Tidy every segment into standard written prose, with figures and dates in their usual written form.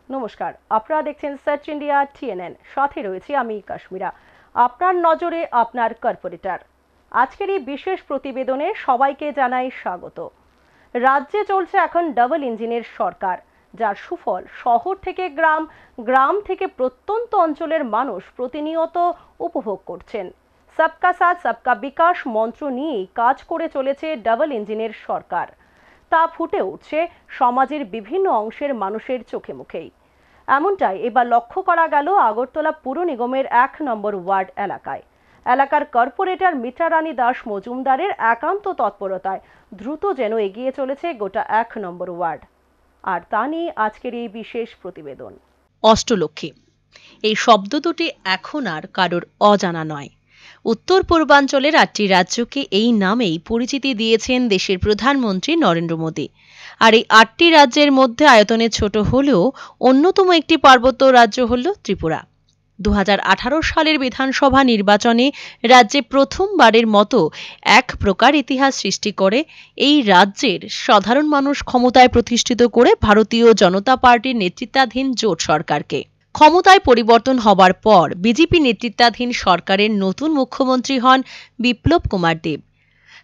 নমস্কার, আপনারা দেখছেন সার্চ ইন্ডিয়া টিএনএন। সাথে রয়েছি আমি কাশ্মীরা। আপনার নজরে আপনার কর্পোরেটর। আজকের এই বিশেষ প্রতিবেদনে সবাইকে জানাই স্বাগত। রাজ্যে চলছে এখন ডাবল ইঞ্জিনের সরকার, যার সুফল শহর থেকে গ্রাম, গ্রাম থেকে প্রত্যন্ত অঞ্চলের মানুষ প্রতিনিয়ত উপভোগ করছেন। সবকা সাথ সবকা বিকাশ মন্ত্র নিয়েই কাজ করে চলেছে ডাবল ইঞ্জিনের সরকার। তা ফুটে উঠছে সমাজের বিভিন্ন অংশের মানুষের চোখে মুখেই। এমনটাই এবার লক্ষ্য করা গেল আগরতলা পুর নিগমের ১ নম্বর ওয়ার্ড এলাকায়। এলাকার কর্পোরেটর মিত্রা রানী দাস মজুমদারের একান্ত তৎপরতায় দ্রুত যেন এগিয়ে চলেছে গোটা ১ নম্বর ওয়ার্ড। আর তা নিয়ে আজকের এই বিশেষ প্রতিবেদন। অষ্টলক্ষ্মী এই শব্দ দুটি এখন আর কারোর অজানা নয়। উত্তর পূর্বাঞ্চলের ৮টি রাজ্যকে এই নামেই পরিচিতি দিয়েছেন দেশের প্রধানমন্ত্রী নরেন্দ্র মোদী। আর এই ৮টি রাজ্যের মধ্যে আয়তনে ছোট হলেও অন্যতম একটি পার্বত্য রাজ্য হল ত্রিপুরা। ২০১৮ সালের বিধানসভা নির্বাচনে রাজ্যে প্রথমবারের মতো এক প্রকার ইতিহাস সৃষ্টি করে এই রাজ্যের সাধারণ মানুষ ক্ষমতায় প্রতিষ্ঠিত করে ভারতীয় জনতা পার্টির নেতৃত্বাধীন জোট সরকারকে। ক্ষমতায় পরিবর্তন হবার পর বিজেপি নেতৃত্বাধীন সরকারের নতুন মুখ্যমন্ত্রী হন বিপ্লব কুমার দেব।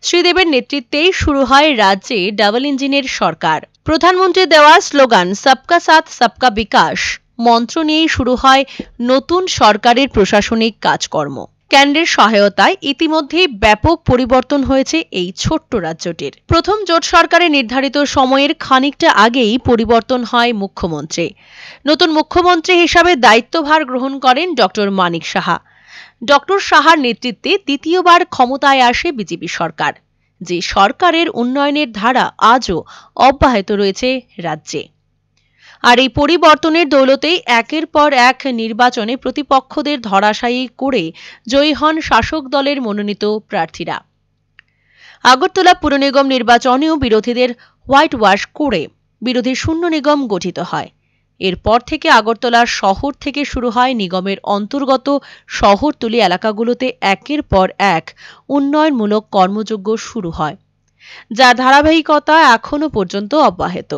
শ্রীদেবের নেতৃত্বেই শুরু হয় রাজ্যে ডাবল ইঞ্জিনের সরকার। প্রধানমন্ত্রী দেওয়া স্লোগান সবকা সাথ সবকা বিকাশ মন্ত্র নিয়েই শুরু হয় নতুন সরকারের প্রশাসনিক কাজকর্ম। কেন্দ্রের সহায়তায় ইতিমধ্যেই ব্যাপক পরিবর্তন হয়েছে এই ছোট্ট রাজ্যটির। প্রথম জোট সরকারের নির্ধারিত সময়ের খানিকটা আগেই পরিবর্তন হয় মুখ্যমন্ত্রী। নতুন মুখ্যমন্ত্রী হিসাবে দায়িত্বভার গ্রহণ করেন ডক্টর মানিক সাহা। ডক্টর সাহার নেতৃত্বে দ্বিতীয়বার ক্ষমতায় আসে বিজেপি সরকার, যে সরকারের উন্নয়নের ধারা আজও অব্যাহত রয়েছে রাজ্যে। আর এই পরিবর্তনের দৌলতেই একের পর এক নির্বাচনে প্রতিপক্ষদের ধরাশায়ী করে জয়ী হন শাসক দলের মনোনীত প্রার্থীরা। আগরতলা পুর নিগম নির্বাচনেও বিরোধীদের হোয়াইট ওয়াশ করে বিরোধী শূন্য নিগম গঠিত হয়। এরপর থেকে আগরতলার শহর থেকে শুরু হয় নিগমের অন্তর্গত শহরতলি এলাকাগুলোতে একের পর এক উন্নয়নমূলক কর্মযজ্ঞ শুরু হয়, যার ধারাবাহিকতা এখনো পর্যন্ত অব্যাহত।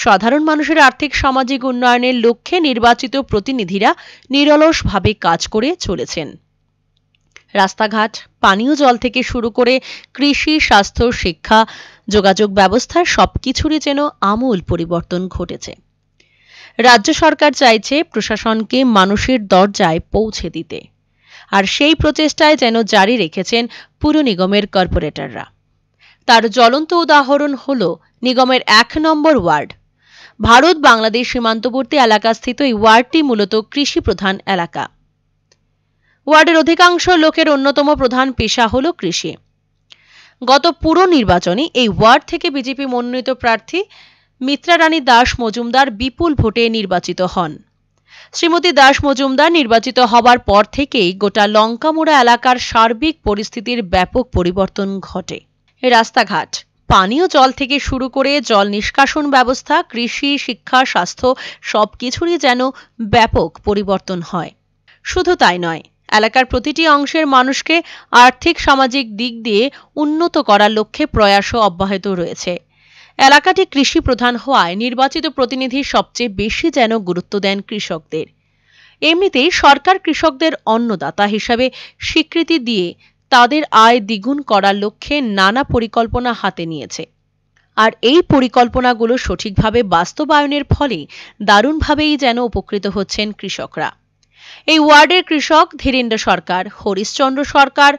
সাধারণ মানুষের আর্থিক সামাজিক উন্নয়নের লক্ষ্যে নির্বাচিত প্রতিনিধিরা নিরলসভাবে কাজ করে চলেছেন। রাস্তাঘাট, পানীয় জল থেকে শুরু করে কৃষি, স্বাস্থ্য, শিক্ষা, যোগাযোগ ব্যবস্থার সবকিছুরই যেন আমূল পরিবর্তন ঘটেছে। রাজ্য সরকার চাইছে প্রশাসনকে মানুষের দরজায় পৌঁছে দিতে, আর সেই প্রচেষ্টায় যেন জারি রেখেছেন পুর নিগমের কর্পোরেটররা। তার জ্বলন্ত উদাহরণ হল নিগমের ১ নম্বর ওয়ার্ড। ভারত বাংলাদেশ সীমান্তবর্তী এলাকাস্থিত এই ওয়ার্ডটি মূলত কৃষি প্রধান এলাকা। ওয়ার্ডের অধিকাংশ লোকের অন্যতম প্রধান পেশা হল কৃষি। গত পুর নির্বাচনে এই ওয়ার্ড থেকে বিজেপি মনোনীত প্রার্থী মিত্রা রানী দাস মজুমদার বিপুল ভোটে নির্বাচিত হন। শ্রীমতী দাস মজুমদার নির্বাচিত হবার পর থেকেই গোটা লঙ্কামোড়া এলাকার সার্বিক পরিস্থিতির ব্যাপক পরিবর্তন ঘটে। রাস্তাঘাট, পানীয় জল থেকে শুরু করে জল নিষ্কাশন ব্যবস্থা, কৃষি, শিক্ষা, স্বাস্থ্য সবকিছুরই যেন ব্যাপক পরিবর্তন হয়। শুধু তাই নয়, এলাকার প্রতিটি অংশের মানুষকে আর্থিক সামাজিক দিক দিয়ে উন্নত করার লক্ষ্যে প্রয়াসও অব্যাহত রয়েছে। এলাকাটি কৃষি প্রধান হওয়ায় নির্বাচিত প্রতিনিধি সবচেয়ে বেশি যেন গুরুত্ব দেন কৃষকদের। এমনিতেই সরকার কৃষকদের অন্নদাতা হিসাবে স্বীকৃতি দিয়ে তাদের আয় দ্বিগুণ করার লক্ষ্যে নানা পরিকল্পনা হাতে নিয়েছে। আর এই পরিকল্পনাগুলো সঠিকভাবে বাস্তবায়নের ফলে দারুণভাবেই যেন উপকৃত হচ্ছেন কৃষকরা। এই ওয়ার্ডের কৃষক ধীরেন্দ্র সরকার, হরিশচন্দ্র সরকার,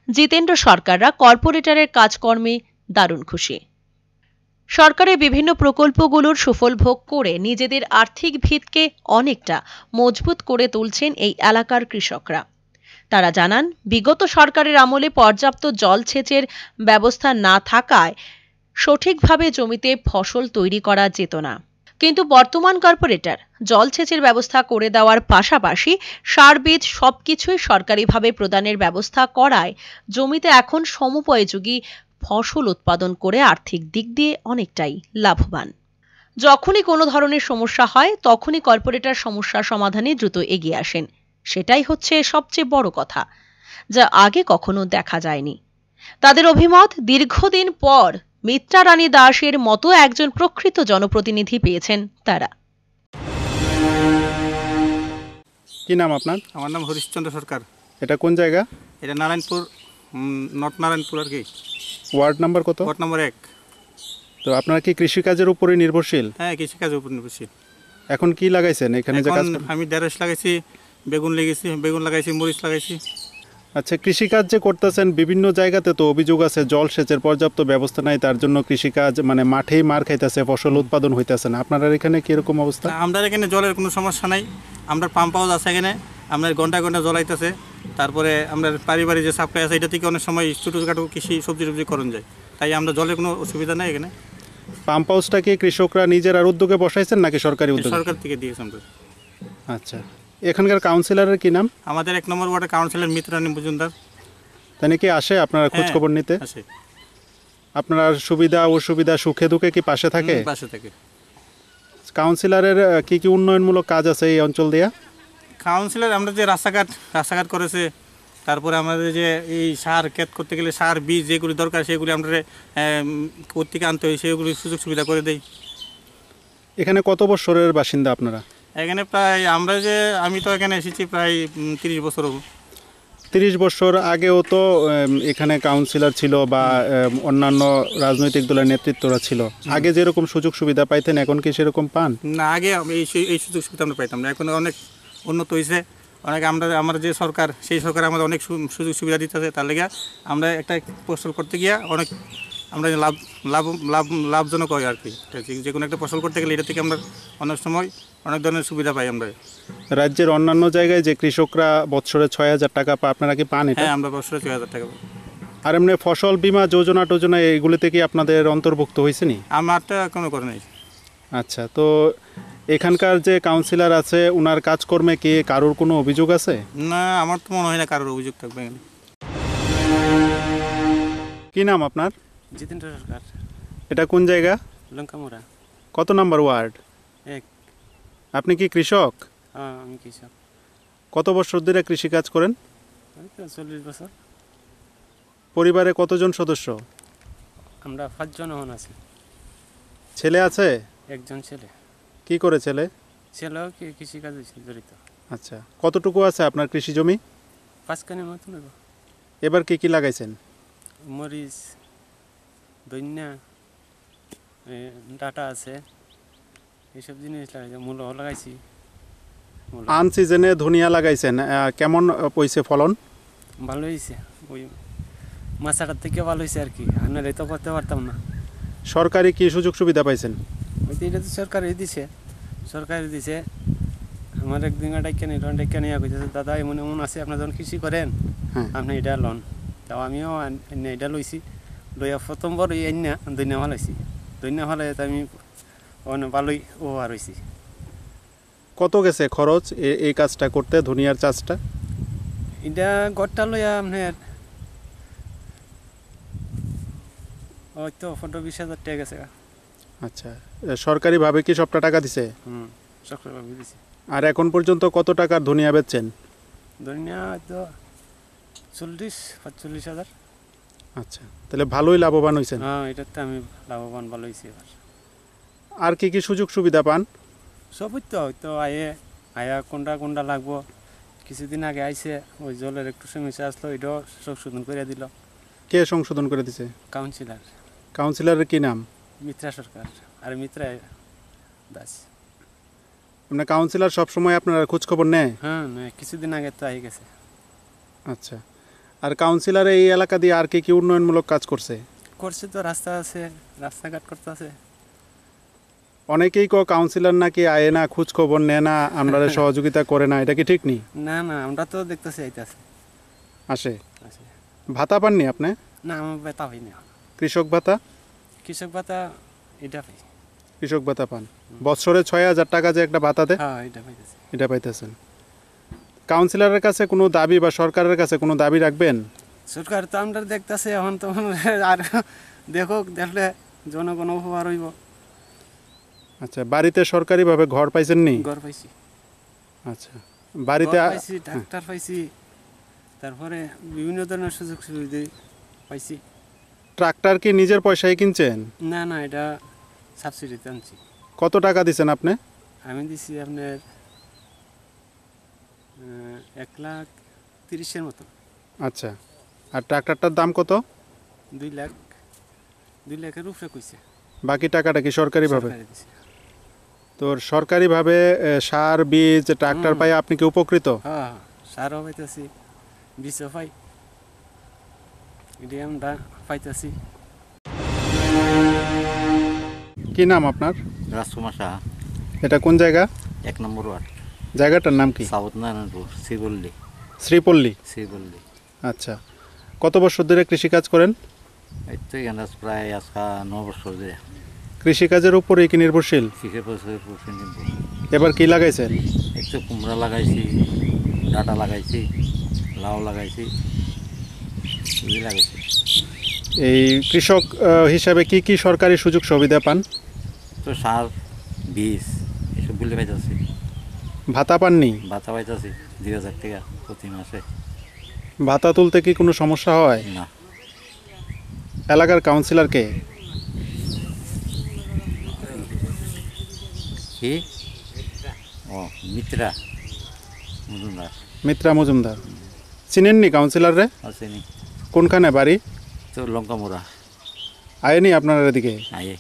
জিতেন্দ্র সরকাররা কর্পোরেটরের কাজকর্মে দারুণ খুশি। সরকারের বিভিন্ন প্রকল্পগুলোর সুফল ভোগ করে নিজেদের আর্থিক ভিতকে অনেকটা মজবুত করে তুলছেন এই এলাকার কৃষকরা। তারা জানান, বিগত সরকারের আমলে পর্যাপ্ত জলসেচের ব্যবস্থা না থাকায় সঠিকভাবে জমিতে ফসল তৈরি করা যেত না। কিন্তু বর্তমান কর্পোরেটর জলসেচের ব্যবস্থা করে দেওয়ার পাশাপাশি সার বীজ সবকিছুই সরকারিভাবে প্রদানের ব্যবস্থা করায় জমিতে এখন সমোপযোগী ফসল উৎপাদন করে আর্থিক দিক দিয়ে অনেকটাই লাভবান। যখনই কোনো ধরনের সমস্যা হয় তখনই কর্পোরেটর সমস্যা সমাধানে দ্রুত এগিয়ে আসেন। সেটাই হচ্ছে সবচেয়ে বড় কথা, যা আগে কখনো দেখা যায়নি। তাদের অভিমত, দীর্ঘদিন পর মিত্রা রানী দাসের মতো একজন প্রকৃত জনপ্রতিনিধি পেয়েছেন তারা। কি নাম আপনার? আমার নাম হরিশচন্দ্র সরকার। এটা কোন জায়গা? এটা নারায়ণপুর, নর্থ নারায়ণপুর আর কি। ওয়ার্ড নাম্বার কত? Ward number 1। তো আপনারা কি কৃষিকাজের উপরে নির্ভরশীল? হ্যাঁ, কৃষিকাজের উপর নির্ভরশীল। এখন কি লাগাইছেন এখানে যে এখন কাজ করেন? আমি ঢেঁড়স লাগাইছি, বেগুন লাগাইছি, মরিচ লাগাইছি। আচ্ছা, কৃষিকাজ যে করতেছেন বিভিন্ন জায়গাতে তো অভিযোগ আছে জলসেচের পর্যাপ্ত ব্যবস্থা নাই, তার জন্য কৃষিকাজ মানে মাঠেই মার খাইতেছে, ফসল উৎপাদন হইতেছে না। আপনার এখানে কিরকম অবস্থা? আমরা এখানে জলের কোনো সমস্যা নাই। আমরা পাম্প হাউস আছে এখানে, আপনার ঘন্টা ঘন্টা জল আইতেছে। তারপরে আমরা পারিবারিক যে সাপ্লাই আছে এটা থেকে অনেক সময় ছোটোখাটো কৃষি সবজি করণ যায়, তাই আমরা জলের কোনো অসুবিধা নাই এখানে। পাম্প হাউসটা কি কৃষকরা নিজের উদ্যোগে বসাইছেন নাকি সরকারি উদ্যোগে? সরকার থেকে দিয়েছে আমরা। আচ্ছা, এখানকার কাউন্সিলরের কি নাম? আমাদের 1 নম্বর ওয়ার্ডের কাউন্সিলর মিত্রানী মজুমদার। তাই নাকি আসে আপনারা খোঁজ খবর নিতে? আছে। আপনার সুবিধা অসুবিধা সুখে দুঃখে কি পাশে থাকে? পাশে থাকে। কাউন্সিলরের কি কি উন্নয়নমূলক কাজ আছে এই অঞ্চল দিয়া? কাউন্সিলর আমরা যে রাস্তাঘাট করেছে, তারপরে আমাদের যে এই সার ক্ষেত করতে গেলে সার বীজ যেগুলি দরকার সেগুলি আমরা কোত্থেকে আনতে হয় সেগুলি সুযোগ সুবিধা করে দেই। এখানে কত বছরের বাসিন্দা আপনারা? এখানে আমি তো এখানে এসেছি প্রায় 30 বছর হবো। 30 বছর আগেও তো এখানে কাউন্সিলর ছিল বা অন্যান্য রাজনৈতিক দলের নেতৃত্বরা ছিল। আগে যেরকম সুযোগ সুবিধা পাইতেন এখন কি সেরকম পান? না, আগে এই সুযোগ সুবিধা আমরা পাইতাম না। এখন অনেক উন্নত হয়েছে, অনেক আমরা যে সরকার সেই সরকার আমাদের অনেক সুযোগ সুবিধা দিতেছে। তার লেগে আমরা একটা ফসল করতে গিয়ে অনেক আমরা লাভজনক হয় আর কি। যে কোনো একটা ফসল করতে গেলে এটা থেকে আমরা অনেক সময় অনেক ধরনের সুবিধা পাই আমরা। রাজ্যের অন্যান্য জায়গায় যে কৃষকরা বছরে 6,000 টাকা পায়, আপনারা কি পান এটা? হ্যাঁ, আমরা বছরে 6,000 টাকা পাই। আর এমনি ফসল বীমা যোজনা এগুলিতে কি আপনাদের অন্তর্ভুক্ত হয়েছে নি? আমারটা কোনো করে নাই। আচ্ছা, তো এখানকার যে কাউন্সিলর আছে ওনার কাজকর্মে কি কারোর কোনো অভিযোগ আছে? না, আমার তো মনে হয় না কারোর অভিযোগ থাকবে এখানে। কি নাম আপনার? জিতেন্দ্র সরকার। এটা কোন জায়গা? লঙ্কামোড়া। কত নম্বর ওয়ার্ড? 1। আপনি কি কৃষক? হ্যাঁ, আমি কৃষক। কত বছর ধরে কৃষিকাজ করেন? ওই তো 40 বছর। পরিবারে কতজন সদস্য? আমরা 5 জন এখন আছি। ছেলে আছে? একজন ছেলে। কি করে ছেলে? ছেলেও কৃষিকাজে জড়িত। আচ্ছা, কতটুকু আছে আপনার কৃষি জমি? 5 কানের মতন হইব। এবার কি কি লাগাইছেন? মরিচ, ধনিয়া, ডাটা আছে, এইসব জিনিস লাগাইছি। মূলো লাগাইছি। আন সিজনে ধনিয়া লাগাইছেন, কেমন পয়সে ফলন? ভালো হয়েছে। ওই মাছাটার থেকে ভালো হয়েছে আর কি। আনারে তো করতে পারতাম না। সরকারি কি সুযোগ সুবিধা পাইছেন? ওই তো এটা তো সরকারই দিছে। আমার একদিন ডাক্কা নিয়ে কইতেছে, দাদা এমন এমন আছে, আপনার যখন কৃষি করেন হ্যাঁ। আপনি এটা লন। তাও আমিও এটা লইছি। লইয়া প্রথমবার ওই ধনিয়া ভালাইছি। ধনিয়া ভালাই তো আমি ভালোই আর হয়েছি। কত গেছে খরচ এই কাজটা করতে, ধনিয়ার চাষটা? এটা গড়টা লইয়া আপনার ওই তো 15-20 হাজার টাকা গেছে। আচ্ছা, সরকারিভাবে কি সবটা টাকা দিছে? সরকারভাবে দিছি। আর এখন পর্যন্ত কত টাকার ধনিয়া বেচছেন? ধনিয়া হয়তো 40-45 হাজার। আচ্ছা, তাহলে ভালোই লাভবান হয়েছেন। হ্যাঁ, এটাতে আমি লাভবান ভালো হয়েছি এবার। আর কি কি সুযোগ সুবিধা পান? সবই তো হয়তো আয়া কোনটা লাগবো। কিছুদিন আগে আইছে, ওই জলের একটু সমস্যা আসলো, এটাও সংশোধন করে দিল। কে সংশোধন করে দিছে? কাউন্সিলর। কাউন্সিলরের কি নাম? মিত্রা সরকার আর মিত্রা দাস। মানে কাউন্সিলর সবসময় আপনারা খোঁজ খবর নেয়? হ্যাঁ, কিছুদিন আগে তো আই গেছে। আচ্ছা, আর কাউন্সিলর এই এলাকা দিয়ে আর কি কি উন্নয়নমূলক কাজ করছে? তো রাস্তা আছে, রাস্তাঘাট করতে আছে। অনেকেই কাউন্সিলর নাকি আয় না, খোঁজ খবর নেয় না, আমরা সহযোগিতা করে না, এটা কি ঠিক নেই? না, আমরা তো দেখতেছি আইতাছে। আসে। ভাতা পাননি আপনি? না, আমার ভাতা হয়নি। কৃষক ভাতা? কৃষক ভাতা এটা পাই। কৃষক ভাতা পান বছরে 6,000 টাকা যে একটা ভাতা দেয়? হ্যাঁ, এটা পাইতেছি। এটা পাইতেছেন। কাউন্সিলরের কাছে কোনো দাবি বা সরকারের কাছে কোনো দাবি রাখবেন? সরকার তো আমরা দেখতেছে এখন তো আর দেখলে জনগণ উপকার হইব। আচ্ছা, বাড়িতে সরকারিভাবে ঘর পাইছেন নি? ঘর পাইছি। আচ্ছা, বাড়িতে পাইছি, ডাক্তার পাইছি, তারপরে বিভিন্ন ধরনের সুযোগ সুবিধা পাইছি। ট্রাক্টর কি নিজের পয়সায় কিনছেন? না, এটা সাবসিডিতে আনছি। কত টাকা দিচ্ছেন আপনি? আমি দিছি আপনার 1,30,000 মতো। আচ্ছা, আর ট্রাক্টরটার দাম কত? 2 লাখ, 2 লাখের উপরে কইছে। বাকি টাকাটা কি সরকারিভাবে? সরকারে দিছে। তো সরকারিভাবে সার বীজ ট্রাক্টর পাই আপনি কি উপকৃত? হ্যাঁ, সারও পাইতেছি, বীজও পাই, এটি আমরা পাইতেছি। কি নাম আপনার? রাজকুমার সাহা, এটা কোন জায়গা? 1 নম্বর ওয়ার্ড, জায়গাটার নাম কি? সাউথ নারায়ণপুর, শ্রীবল্লী। শ্রীপল্লী। আচ্ছা, কত বছর ধরে কৃষিকাজ করেন? এই তো এখানে প্রায় আজকে 9 বছর ধরে কৃষিকাজের উপরেই কি নির্ভরশীল? শিখে বছর পড়ছে কিন্তু। এবার কি লাগাইছেন? এই তো কুমড়া লাগাইছি, ডাটা লাগাইছি, লাউ লাগাইছি, এগুলি লাগাইছি। এই কৃষক হিসাবে কি কি সরকারি সুযোগ সুবিধা পান? তো সার, বীজ এসবগুলি পাইতেছি। ভাতা পাননি? ভাতা পাইতেছি 2,000 টাকা প্রতি মাসে। ভাতা তুলতে কি কোনো সমস্যা হয়? না, এলাকার কাউন্সিলর কে? কি? ও মিত্রা মজুমদার। মিত্রা মজুমদার। চিনেননি কাউন্সিলর রে? আসেনি কোনখানে বাড়ি? তো লঙ্কা মোড়া। আয়েনি আপনার এদিকে? আয়ে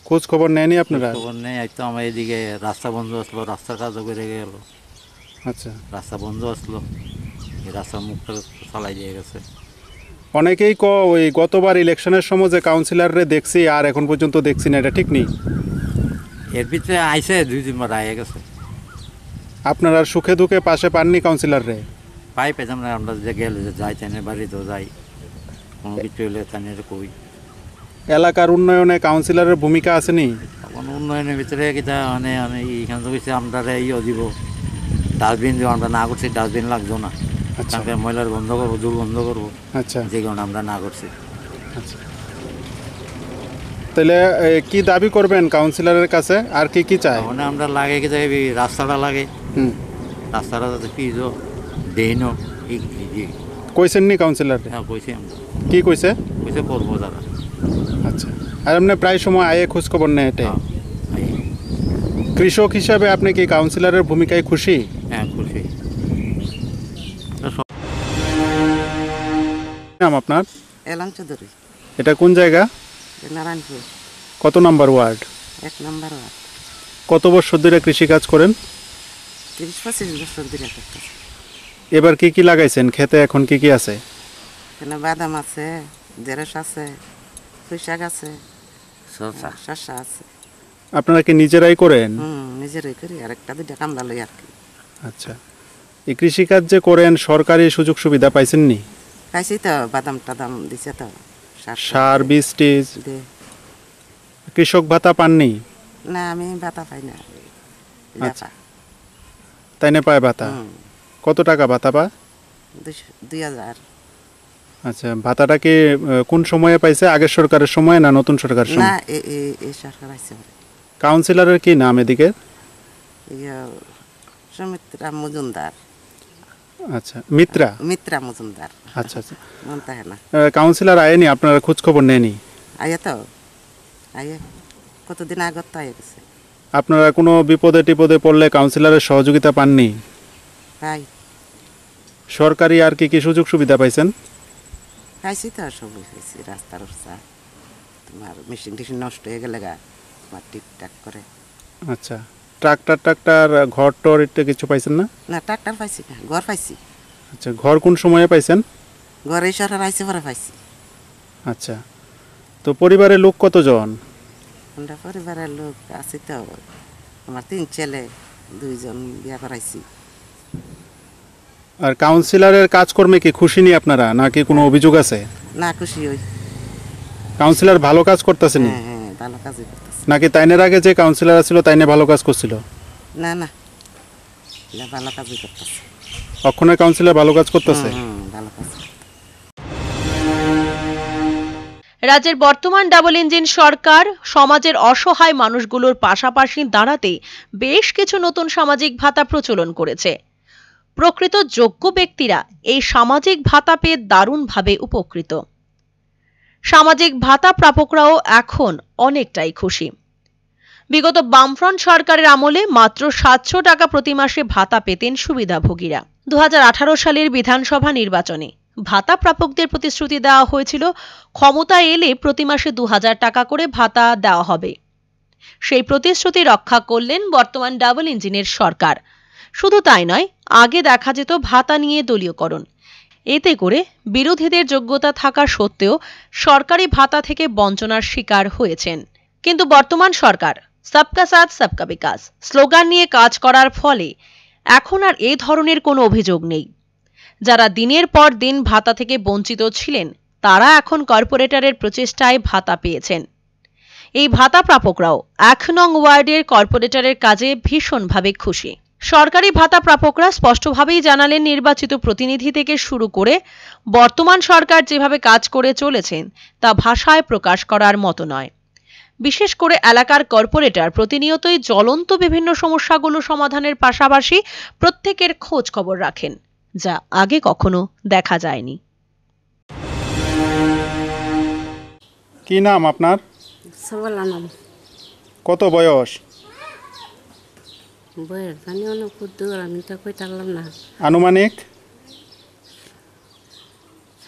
খোঁজ খবর নেয়নি আপনারা? খবর নেই, এই তো আমার এদিকে রাস্তা বন্ধ আসলো, রাস্তার কাজও করে গেল, আচ্ছা, রাস্তা বন্ধ আসলো, এই রাস্তার মুখটা চালাই দিয়ে গেছে। অনেকেই ওই গতবার ইলেকশনের সময় যে কাউন্সিলর রে দেখছি আর এখন পর্যন্ত দেখছি না, এটা ঠিক নেই? এর ভিতরে আইসে 2-3 বার আয়ে গেছে। আপনারা আর সুখে দুঃখে পাশে পাননি কাউন্সিলর রে? পাই পেতাম না, আমরা যে গেলে যে যাই চাইনে বাড়িতেও যাই, কোনো কিছু হলে চাইনে কই। এলাকার উন্নয়নে কাউন্সিলরের ভূমিকা আসেনি? তখন উন্নয়নের ভিতরে কিতা মানে এইখানে তো কিছু আমরা ইয়ে দিব, ডাস্টবিন দিব, আমরা না করছি, ডাস্টবিন লাগতো না। আচ্ছা তারপরে ময়লার বন্ধ করবো, জল বন্ধ করবো, আচ্ছা যে কারণে আমরা না করছি। আচ্ছা। তাহলে কি দাবি করবেন কাউন্সিলরের কাছে, আর কি কি চাই? মানে আমরা লাগে কি এই রাস্তাটা লাগে, হুম, রাস্তাটা যাতে পিজো দেইনো এই কইছেননি কাউন্সিলর? হ্যাঁ কইছি আমরা, কি কইছে? কইছে করবো তারা। আচ্ছা, আর এমনি প্রায় সময় আয়ে খোঁজ খবর নেয় এটাই? হ্যাঁ, এই, কৃষক হিসাবে আপনি কি কাউন্সিলরের ভূমিকায় খুশি? হ্যাঁ খুশি। নাম আপনার? এলাম চৌধুরী, এটা কোন জায়গা? নারায়ণপুর, কত নম্বর ওয়ার্ড? 1 নম্বর ওয়ার্ড। কত বছর ধরে কৃষিকাজ করেন? 30-25 বছর ধরে করতেছে। এবার কি কি লাগাইছেন খেতে, এখন কি কি আছে? এখানে বাদাম আছে, ঢেঁড়স আছে, পুঁই শাক আছে, শসা আছে। আপনারা কি নিজেরাই করেন? নিজেরাই করি, আর 1-2টা কামলা লই আর কি। আচ্ছা, এই কৃষিকাজ যে করেন সরকারি সুযোগ সুবিধা পাইছেননি? খাইছি তো, বাদাম টাদাম দিছে তো, সার বীজ টিজ? দে। কৃষক ভাতা পাননি? না, আমি ভাতা পাই না। আচ্ছা। তাই না পায় ভাতা? কত টাকা ভাতা পায়? 2,000। আচ্ছা, ভাতাটা কি কোন সময়ে পাইছে, আগের সরকারের সময় না নতুন সরকারের না, সময়? এই সরকার আছে। কাউন্সিলরের কি নাম এদিকে? সুমিত্রা মজুমদার। আচ্ছা, মিত্রা মজুমদার। আচ্ছা আচ্ছা। মনতে হয় না। কাউন্সিলর আয়েনি, আপনারা খোঁজ খবর নেয়নি? আয়ে তো, আয়ে কতদিন আগত তো আয়ে গেছে। আপনারা কোনো বিপদে টিপদে পড়লে কাউন্সিলরের সহযোগিতা পাননি? পাই, সরকারি আর কি কি সুযোগ সুবিধা পাইছেন? খাইছি তো, সবই খাইছি। রাস্তার তোমার মেশিন টেশিন নষ্ট হয়ে গেলে তোমার ঠিকঠাক করে। আচ্ছা, ট্রাক্টর ঘর টর ইত্যাদি কিছু পাইছেন না? না, ট্রাক্টর পাইছি না, ঘর পাইছি। আচ্ছা, ঘর কোন সময়ে পাইছেন? ঘর এই সরকার আইসে পরে পাইছি। আচ্ছা, তো পরিবারের লোক কতজন? আমরা পরিবারের লোক আছি তো, আমার 3 ছেলে, 2 জন বিয়া করাইছি। আর কাউন্সিলরের কাজকর্মে কি খুশি নি আপনারা, নাকি কোনো অভিযোগ আছে? না, খুশি হই। কাউন্সিলর ভালো কাজ করতেছেন হ্যাঁ, ভালো কাজই করতেছে। নাকি তাইনের আগে যে কাউন্সিলর ছিল তাইনে ভালো কাজ করছিল? না, ভালো কাজই করতেছে। অক্ষণের কাউন্সিলর ভালো কাজ করতেছে? ভালো কাজ। রাজ্যের বর্তমান ডাবল ইঞ্জিন সরকার সমাজের অসহায় মানুষগুলোর পাশাপাশি দাঁড়াতে বেশ কিছু নতুন সামাজিক ভাতা প্রচলন করেছে। প্রকৃত যোগ্য ব্যক্তিরা এই সামাজিক ভাতা পেয়ে দারুণভাবে উপকৃত। সামাজিক ভাতা প্রাপকরাও এখন অনেকটাই খুশি। বিগত বামফ্রন্ট সরকারের আমলে মাত্র 700 টাকা প্রতি মাসে ভাতা পেতেন সুবিধাভোগীরা। 2018 সালের বিধানসভা নির্বাচনে ভাতা প্রাপকদের প্রতিশ্রুতি দেওয়া হয়েছিল ক্ষমতায় এলে প্রতি মাসে 2000 টাকা করে ভাতা দেওয়া হবে। সেই প্রতিশ্রুতি রক্ষা করলেন বর্তমান ডাবল ইঞ্জিনের সরকার। শুধু তাই নয়, আগে দেখা যেত ভাতা নিয়ে দলীয়করণ। এতে করে বিরোধীদের যোগ্যতা থাকা সত্ত্বেও সরকারি ভাতা থেকে বঞ্চনার শিকার হয়েছেন। কিন্তু বর্তমান সরকার সবকা সাথ সবকা বিকাশ স্লোগান নিয়ে কাজ করার ফলে এখন আর এই ধরনের কোনো অভিযোগ নেই। যারা দিনের পর দিন ভাতা থেকে বঞ্চিত ছিলেন তারা এখন কর্পোরেটরের প্রচেষ্টায় ভাতা পেয়েছেন। এই ভাতা প্রাপকরাও 1 নং ওয়ার্ডের কর্পোরেটরের কাজে ভীষণভাবে খুশি। সরকারি ভাতা প্রাপকরা স্পষ্টভাবেই জানালেন, নির্বাচিত প্রতিনিধি থেকে শুরু করে বর্তমান সরকার যেভাবে কাজ করে চলেছেন তা ভাষায় প্রকাশ করার মতো নয়। বিশেষ করে এলাকার কর্পোরেটর প্রতিনিয়তই জ্বলন্ত বিভিন্ন সমস্যাগুলো সমাধানের পাশাপাশি প্রত্যেকের খোঁজ খবর রাখেন, যা আগে কখনো দেখা যায়নি। কি নাম আপনার? সবলা নাম। কত বয়স? বইয়ের জানি অনেক দূর, আমি তো কই পারলাম না। আনুমানিক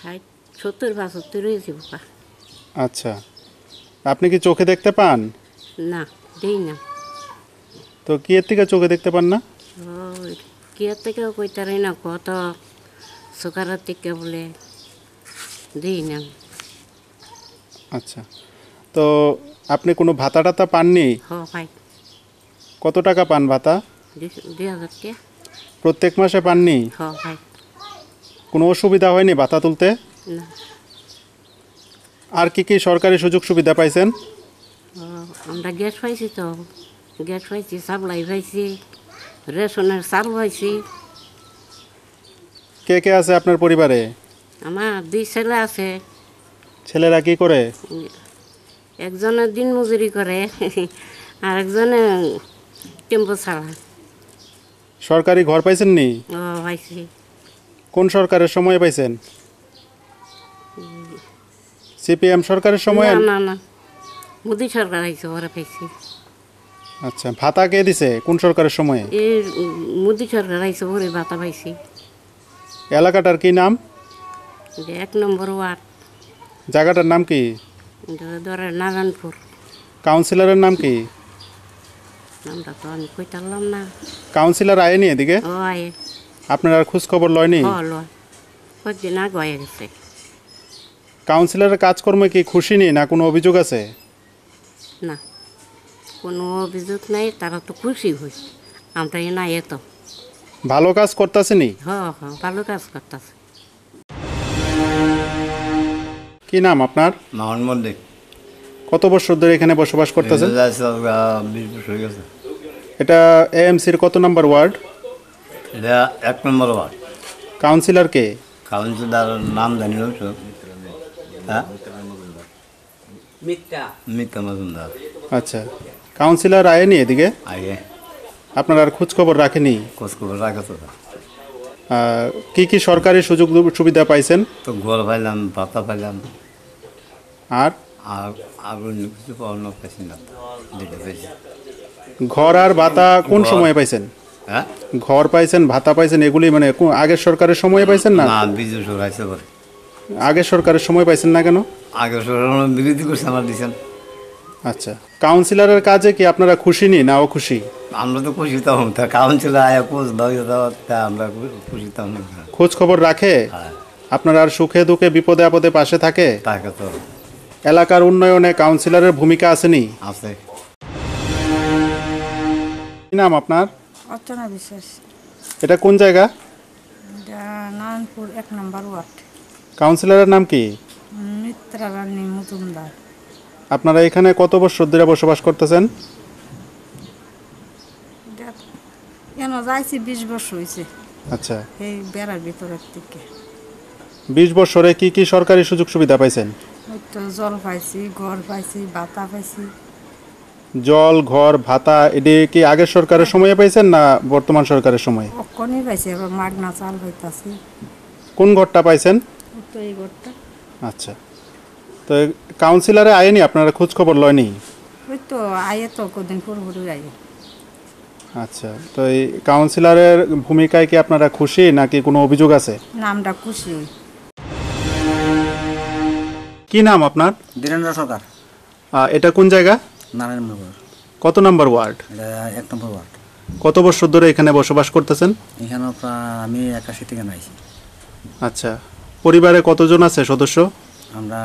70-75 হয়েছে বাবা। আচ্ছা, আপনি কি চোখে দেখতে পান? না, দেই না। তো কি এর থেকে চোখে দেখতে পান না? কি এর থেকেও কইতারি না, কত সুগারের থেকে বলে দেই না। আচ্ছা, তো আপনি কোনো ভাতা টাতা পাননি? ভাই কত টাকা পান ভাতা? 2000 টাকা। প্রত্যেক মাসে পাননি? ভাই। কোনো অসুবিধা হয়নি ভাতা তুলতে? না। আর কি কি সরকারি সুযোগ সুবিধা পাইছেন? আমরা গ্যাস পাইছি, তো গ্যাস পাইছি, সাপ্লাই পাইছি, রেশনের চাল পাইছি। কে কে আছে আপনার পরিবারে? আমার 2 ছেলে আছে। ছেলেরা কি করে? একজনে দিন মজুরি করে আর একজনে টেম্পো চালায়। সরকারি ঘর পাইছেন নি? পাইছি। কোন সরকারের সময় পাইছেন? সিপিএম সরকারের সময়? না না, মোদি সরকার আইছে ওরা পাইছি। আচ্ছা, ভাতা কে দিছে কোন সরকারের সময়? এই মোদি সরকার আইছে ওরে ভাতা পাইছি। এলাকাটার কি নাম? 1 নম্বর ওয়ার্ড। জায়গাটার নাম কি? ধরে নারায়ণপুর। কাউন্সিলরের নাম কি? নামটা তো আমি কই পারলাম না। কাউন্সিলর আয়েনি এদিকে? আয়ে। আপনার আর খোঁজ খবর লয়নি? লয়, কয়েকদিন আগে হয়ে গেছে। কাউন্সিলরের কাজকর্মে কি খুশি নি, না কোনো অভিযোগ আছে? না, কোনো অভিযোগ নাই, তারা তো খুশি হয়েছে। আমরা না এত ভালো কাজ করতেছে নি? ভালো কাজ করতেছে। কি নাম আপনার? মাহন মল্লিক। কত বছর ধরে এখানে বসবাস করতেছেন? 20 বছর হয়ে গেছে। এটা এএমসির কত নম্বর ওয়ার্ড? এটা 1 নম্বর ওয়ার্ড। কাউন্সিলর কে? কাউন্সিলর নাম জানি না তো। হ্যাঁ, মিথ্যা মজুমদার। আচ্ছা, কাউন্সিলর আয়েনি এদিকে? আগে আপনার আর খোঁজ খবর রাখেনি? খোঁজ খবর রাখা তো। কি কি সরকারি সুযোগ সুবিধা পাইছেন? তো ঘর পাইলাম, ভাতা পাইলাম, আর আর অন্য কিছু পাওয়ানো পাইছি না। ঘর আর ভাতা কোন সময়ে পাইছেন? হ্যাঁ, ঘর পাইছেন, ভাতা পাইছেন, এগুলি মানে আগের সরকারের সময় পাইছেন না? না, বিজু সরাইছে করে। আগের সরকারের সময় পাইছেন না কেন? আগের সরকার বিরোধী করছে আমার দিচ্ছেন। আচ্ছা, কাউন্সিলরের কাজে কি আপনারা খুশি নি না অখুশি? আমরা তো খুশি তখন, তা কাউন্সিলর আয়া খোঁজ দাও, তা আমরা খুশি তখন। খোঁজ খবর রাখে? হ্যাঁ, আপনার আর সুখে দুঃখে বিপদে আপদে পাশে থাকে? তাকে তো এলাকার উন্নয়নে কাউন্সিলরের ভূমিকা আসেনি? আছে। কি নাম আপনার? অর্চনা বিশ্বাস। এটা কোন জায়গা? এটা নারায়ণপুর 1 নম্বর ওয়ার্ড। কাউন্সিলরের নাম কি? মিত্রা রানী মজুমদার। আপনারা এখানে কত বছর ধরে বসবাস করতেছেন? কেন যাইছি 20 বছর হয়েছে। আচ্ছা, এই বেড়ার ভিতরের থেকে। 20 বছরে কি কি সরকারি সুযোগ সুবিধা পাইছেন? ওই তো জল পাইছি, ঘর পাইছি, ভাতা পাইছি। জল, ঘর, ভাতা এটি কি আগের সরকারের সময়ে পাইছেন না বর্তমান সরকারের সময়ে? অক্ষণই পাইছি, এবার মাগনা চাল হইতাছি। কোন ঘরটা পাইছেন? তো এই ঘরটা। আচ্ছা, তো কাউন্সিলরে আয়েনি আপনারা খোঁজ খবর লয়নি? ওই তো আয়ে তো কদিন পর আয়ে। আচ্ছা, তো এই কাউন্সিলরের ভূমিকায় কি আপনারা খুশি নাকি কোনো অভিযোগ আছে? না আমরা খুশি হই। কি নাম আপনার? বীরেন্দ্র সরকার, এটা কোন জায়গা? নারায়ণনগর, কত নম্বর ওয়ার্ড? এটা 1 নম্বর ওয়ার্ড। কত বছর ধরে এখানে বসবাস করতেছেন? এখানে আমি 81 থেকে আইছি। আচ্ছা, পরিবারে কতজন আছে সদস্য? আমরা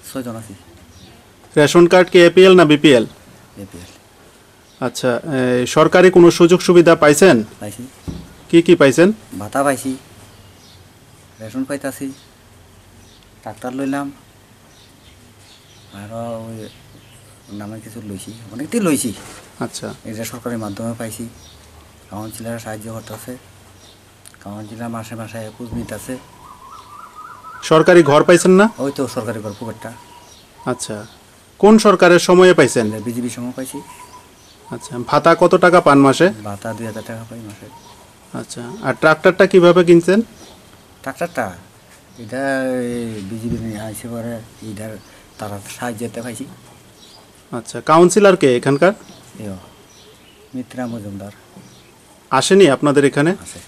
6 জন আছি। রেশন কার্ড কি এপিএল না বিপিএল? এপিএল আচ্ছা, সরকারি কোনো সুযোগ সুবিধা পাইছেন? পাইছি, কি কি পাইছেন? ভাতা পাইছি, রেশন পাইতাছি, ট্রাক্টর লইলাম, আরও ওই নামে কিছু লইছি, অনেকটাই লইছি। আচ্ছা, এটা সরকারের মাধ্যমে পাইছি। কাউন্সিলার সাহায্য করতেছে, কাউন্সিলার মাসে মাসে খোঁজ নিতেছে। সরকারি ঘর পাইছেন না? ওই তো সরকারি ঘর পুকুরটা আচ্ছা, কোন সরকারের সময়ে পাইছেন? বিজেপি সময় পাইছি। আচ্ছা, ভাতা কত টাকা পান মাসে? ভাতা 2000 টাকা পাই মাসে। আচ্ছা, আর ট্রাক্টরটা কিভাবে কিনছেন? ট্রাক্টরটা এটা বিজেপি আইসে পরে এটার তারা সাহায্যতে পাইছি। আচ্ছা, কাউন্সিলর কে এখানকার? মিত্রা মজুমদার আসেনি আপনাদের এখানে? আছে,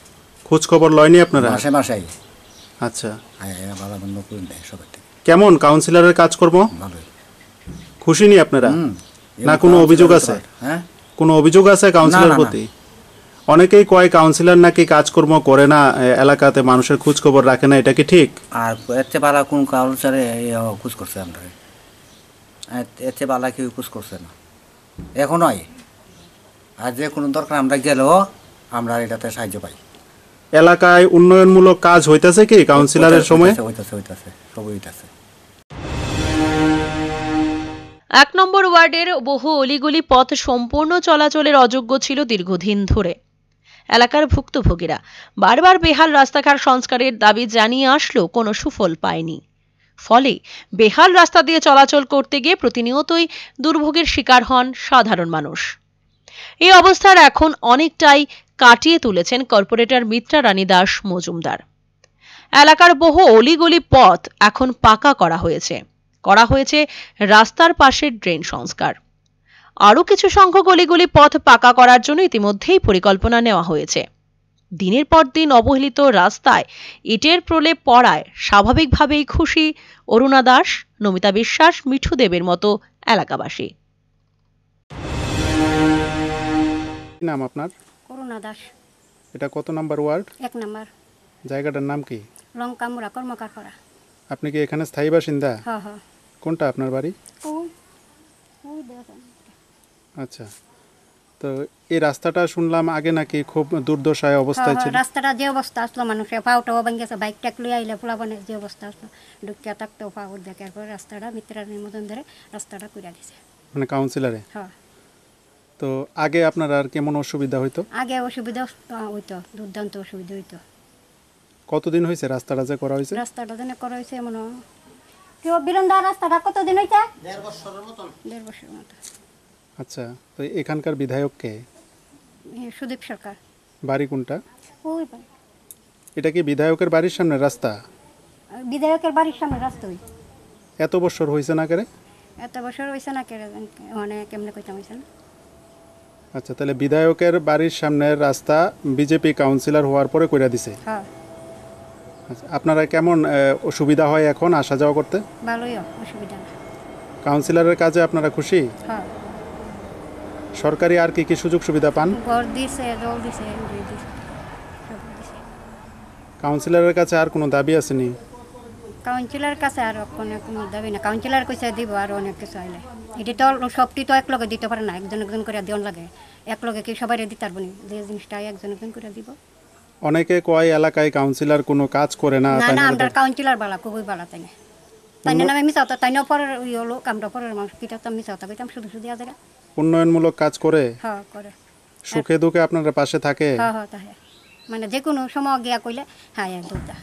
খোঁজ খবর লয়নি আপনারা? মাসে মাসে আচ্ছা, ভালো বন্ধ করে দেয় সবার থেকে। কেমন কাউন্সিলরের কাজকর্ম? ভালোই। খুশি নি আপনারা? না এবার কোনো অভিযোগ কাউন্সিলর আছে? হ্যাঁ, কোনো অভিযোগ আছে কাউন্সিলর না, না। প্রতি? অনেকেই কয় কাউন্সিলর নাকি কাজকর্ম করে না, এলাকাতে মানুষের খোঁজ খবর রাখে না, এটা কি ঠিক? আর এর চেয়ে বালা কোন কাউন্সিলরে খোঁজ করছে আমরা? এর চেয়ে বালা কেউ খোঁজ করছে না এখন নয়। আর যে কোনো দরকার আমরা গেলেও আমরা এটাতে সাহায্য পাই। এলাকায় উন্নয়নমূলক কাজ হইতাছে কি কাউন্সিলরের সময়? হইতাছে, সব হইতাছে। 1 নম্বর ওয়ার্ডের বহু অলিগলি পথ সম্পূর্ণ চলাচলের অযোগ্য ছিল দীর্ঘদিন ধরে। এলাকার ভুক্তভোগীরা বারবার বেহাল রাস্তাঘাট সংস্কারের দাবি জানিয়ে আসলেও কোনো সুফল পায়নি। ফলে বেহাল রাস্তা দিয়ে চলাচল করতে গিয়ে প্রতিনিয়তই দুর্ভোগের শিকার হন সাধারণ মানুষ। এই অবস্থার এখন অনেকটাই কাটিয়ে তুলেছেন কর্পোরেটর মিত্রা রানী দাস মজুমদার। এলাকার বহু অলিগলি পথ এখন পাকা করা হয়েছে রাস্তার পাশের ড্রেন সংস্কার। আরও কিছু সংখ্যক অলিগলি পথ পাকা করার জন্য ইতিমধ্যেই পরিকল্পনা নেওয়া হয়েছে। দিনের পর দিন অবহেলিত রাস্তায় ইটের প্রলেপ পড়ায় স্বাভাবিকভাবেই খুশি অরুণা দাস, নমিতা বিশ্বাস, মিঠু দেবের মতো এলাকাবাসী। কি নাম আপনার? করুণা দাস। এটা কত নাম্বার ওয়ার্ড? 1 নম্বর। জায়গাটার নাম কি? লঙ্কামুড়া, কর্মকারপাড়া। আপনি কি এখানে স্থায়ী বাসিন্দা? হ্যাঁ হ্যাঁ। কোনটা আপনার বাড়ি? ওই দেখেন। আচ্ছা, তো এই রাস্তাটা শুনলাম আগে নাকি খুব দুর্দশায় অবস্থায় ছিল। রাস্তাটা যে অবস্থা আসলো, মানুষের পাউটাও ভেঙে বাইক টাক লই আইলে ফুলাবনে যে অবস্থা আসলো, ঢুকিয়া থাকতেও পাউ দেখার পর রাস্তাটা মিত্রার মতন ধরে রাস্তাটা কইরা দিছে। মানে কাউন্সিলরে? হ্যাঁ। তো আগে আপনার আর কেমন অসুবিধা হইতো? আগে অসুবিধা হইতো, দুর্দান্ত অসুবিধা হইতো। কতদিন হয়েছে রাস্তাটা যে করা হয়েছে? রাস্তাটা যেন করা হয়েছে এমন কেউ বীরন্দা রাস্তাটা কতদিন হয়েছে? 1.5 বছরের মতন। 1.5 বছরের মতো। আচ্ছা, তো এখানকার বিধায়ক কে? সুদীপ সরকার। বাড়ি কোনটা? ওই বাড়ি। এটা কি বিধায়কের বাড়ির সামনে রাস্তা? বিধায়কের বাড়ির সামনে রাস্তা হই। এত বছর হয়েছে না করে? এত বছর হয়েছে না করে মানে কেমনে কইতাম হইছে না। আচ্ছা, তাহলে বিধায়কের বাড়ির সামনের রাস্তা বিজেপি কাউন্সিলর হওয়ার পরে কইরা দিছে? হ্যাঁ। আচ্ছা, আপনারা কেমন অসুবিধা হয় এখন আসা যাওয়া করতে? ভালোই, অসুবিধা না। কাউন্সিলরের কাজে আপনারা খুশি? হ্যাঁ। সরকারি আর কি কি সুযোগ সুবিধা পান? ঘর দিছে, জল দিছে, কাউন্সিলরের কাছে আর কোনো দাবি আসেনি? কাউন্সিলর কাছে আর কোনো দাবি না। কাউন্সিলর কইছে দিব আর অনেক কিছু আইলে। এটি তো সবটি তো এক লগে দিতে পারে না, একজন একজন করে দিন লাগে। এক লগে কি সবাই দিতে পারবো না? যে জিনিসটা একজন একজন করে দিব। অনেকে কয় এলাকায় কাউন্সিলর কোনো কাজ করে না। না না, আমরা কাউন্সিলর বালা, খুবই বালা। তাই না, তাই না নামে মিশাওতা, তাই না পরের লোক, আমরা পরের মানুষ কিটা তো মিশাওতা কইতাম শুধু শুধু আজ। উন্নয়নমূলক কাজ করে? হ্যাঁ করে। সুখে দুঃখে আপনারা পাশে থাকে? হ্যাঁ হ্যাঁ, তাই মানে যে কোনো সময় গিয়া কইলে হ্যাঁ দুধটা।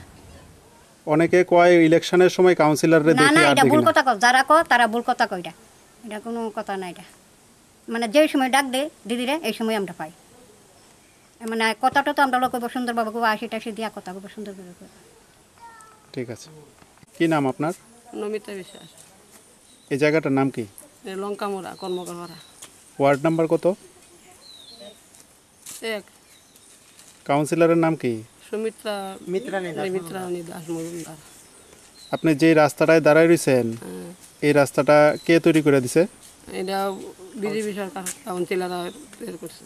অনেকে কয় ইলেকশনের সময় কাউন্সিলররে না দেখি না, আর এটা দেখি ভুল না। কথা কয়, যারা কয় তারা ভুল কথা কয়। এটা কোনো কথা না। এটা মানে যে সময় ডাক দে দিদিরে এই সময় আমরা পাই। মানে কথাটা তো আমরা লোক সুন্দরভাবে কব, 80-80 দিয়া কথা কব সুন্দর করে। ঠিক আছে। কি নাম আপনার? নমিতা বিশ্বাস। এই জায়গাটার নাম কি? লঙ্কামোড়া কর্মকর্তা ওয়ার্ড নাম্বার কত? 1 কাউন্সিলরের নাম কি? মিত্রাণী দাস মজুমদার। আপনি যে রাস্তাটায় দাঁড়ায় রয়েছেন এই রাস্তাটা কে তৈরি করে দিছে? এটা বিজেপি সরকার কাউন্সিলররা তৈরি করছে।